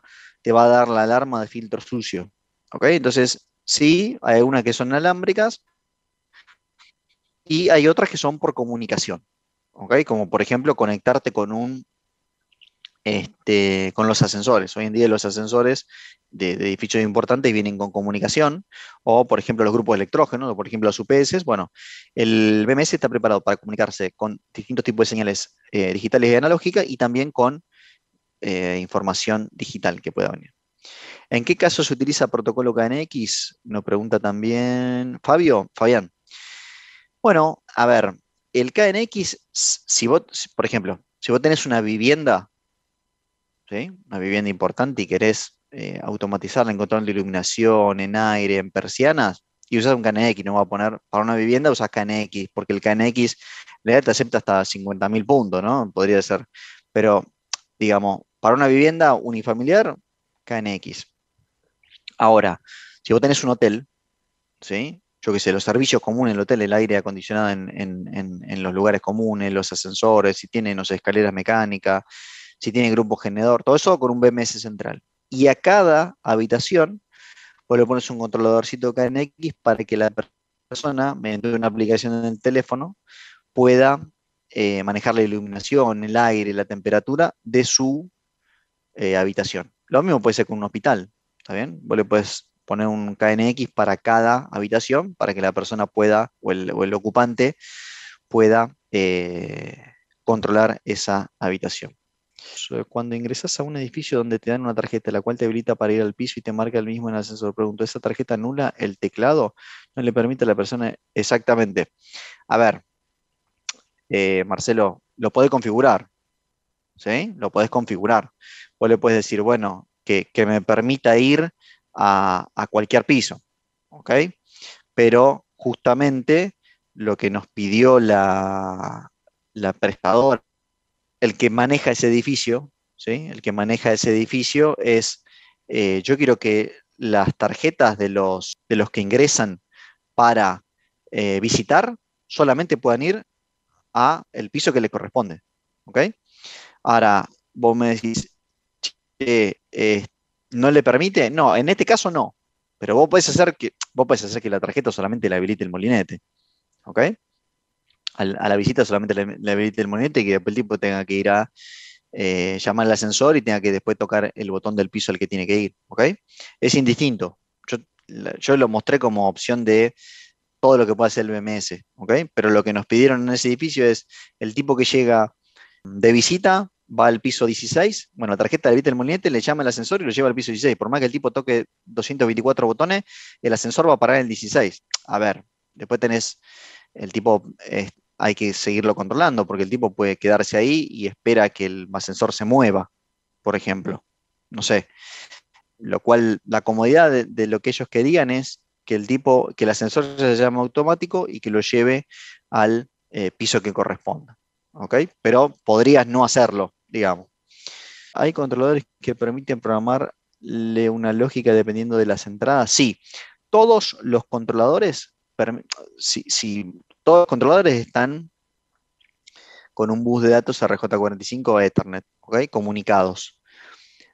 a dar la alarma de filtro sucio. ¿Ok? Entonces, sí, hay algunas que son alámbricas y hay otras que son por comunicación. ¿Ok? Como por ejemplo conectarte con los ascensores. Hoy en día los ascensores de edificios importantes vienen con comunicación, o por ejemplo los grupos electrógenos, o por ejemplo los UPS. Bueno, el BMS está preparado para comunicarse con distintos tipos de señales digitales y analógicas y también con información digital que pueda venir. ¿En qué caso se utiliza protocolo KNX? Nos pregunta también Fabián. Bueno, a ver, el KNX, por ejemplo, si vos tenés una vivienda, ¿sí? Una vivienda importante y querés automatizarla en control de iluminación, en aire, en persianas, y usas un KNX, no va a poner, para una vivienda usas KNX, porque el KNX le te acepta hasta 50.000 puntos, ¿no? Podría ser. Pero, digamos, para una vivienda unifamiliar, KNX. Ahora, si vos tenés un hotel, ¿sí? Yo qué sé, los servicios comunes del hotel, el aire acondicionado en los lugares comunes, los ascensores, si tiene, no sé, escaleras mecánicas, si tiene grupo generador, todo eso con un BMS central. Y a cada habitación, vos le pones un controladorcito KNX para que la persona, mediante una aplicación en el teléfono, pueda manejar la iluminación, el aire, la temperatura de su habitación. Lo mismo puede ser con un hospital, ¿está bien? Vos le puedes poner un KNX para cada habitación para que la persona pueda, o el ocupante, pueda controlar esa habitación. Cuando ingresas a un edificio donde te dan una tarjeta, la cual te habilita para ir al piso y te marca el mismo en el ascensor, pregunto, ¿esa tarjeta anula el teclado? No le permite a la persona exactamente. A ver, Marcelo, lo podés configurar, ¿sí? Lo podés configurar. Vos le puedes decir, bueno, que me permita ir a cualquier piso, ¿ok? Pero justamente lo que nos pidió la prestadora, el que maneja ese edificio, ¿sí? El que maneja ese edificio es, yo quiero que las tarjetas de los que ingresan para visitar solamente puedan ir a el piso que le corresponde, ¿ok? Ahora, vos me decís, ¿no le permite? No, en este caso no, pero vos podés hacer que la tarjeta solamente la habilite el molinete, ¿ok? A la visita solamente le habilite el molinete y que después el tipo tenga que ir a llamar al ascensor y tenga que después tocar el botón del piso al que tiene que ir, ¿ok? Es indistinto. Yo, yo lo mostré como opción de todo lo que puede hacer el BMS, ¿ok? Pero lo que nos pidieron en ese edificio es el tipo que llega de visita, va al piso 16, bueno, la tarjeta de el molinete, le llama al ascensor y lo lleva al piso 16. Por más que el tipo toque 224 botones, el ascensor va a parar en el 16. A ver, después tenés el tipo, hay que seguirlo controlando porque el tipo puede quedarse ahí y espera que el ascensor se mueva, por ejemplo. No sé, lo cual la comodidad de lo que ellos querían es que que el ascensor se llame automático y que lo lleve al piso que corresponda. ¿Ok? Pero podrías no hacerlo, digamos. ¿Hay controladores que permiten programarle una lógica dependiendo de las entradas? Sí, todos los controladores, si todos los controladores están con un bus de datos RJ45 o Ethernet, ¿ok? Comunicados.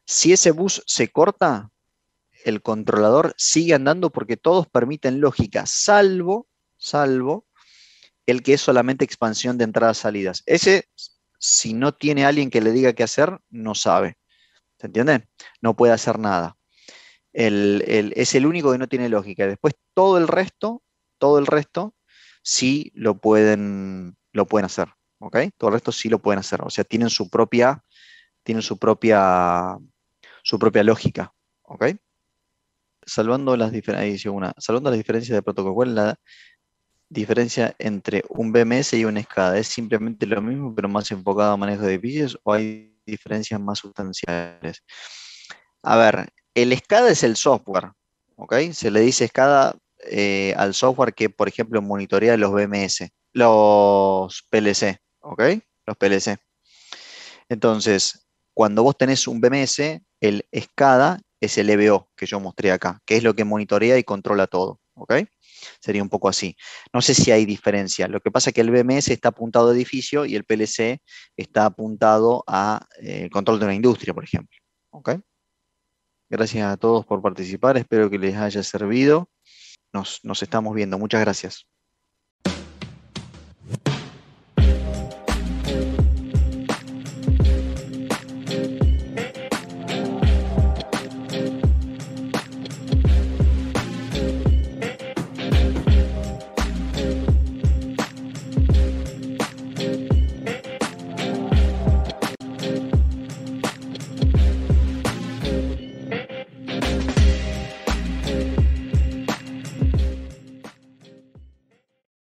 Si ese bus se corta, el controlador sigue andando porque todos permiten lógica, salvo el que es solamente expansión de entradas-salidas. Ese, si no tiene alguien que le diga qué hacer, no sabe. ¿Se entiende? No puede hacer nada. Es el único que no tiene lógica. Después todo el resto sí lo pueden hacer. ¿Ok? Todo el resto sí lo pueden hacer. O sea, tienen su propia lógica. ¿Ok? Salvando las diferencias de protocolo, ¿cuál es la diferencia entre un BMS y una SCADA? ¿Es simplemente lo mismo, pero más enfocado a manejo de edificios o hay diferencias más sustanciales? A ver, el SCADA es el software, ¿ok? Se le dice SCADA al software que, por ejemplo, monitorea los BMS, los PLC, ¿ok? Los PLC. Entonces, cuando vos tenés un BMS, el SCADA es el EBO que yo mostré acá, que es lo que monitorea y controla todo, ¿ok? Sería un poco así. No sé si hay diferencia. Lo que pasa es que el BMS está apuntado a edificio y el PLC está apuntado a control de una industria, por ejemplo, ¿ok? Gracias a todos por participar, espero que les haya servido. Nos estamos viendo. Muchas gracias.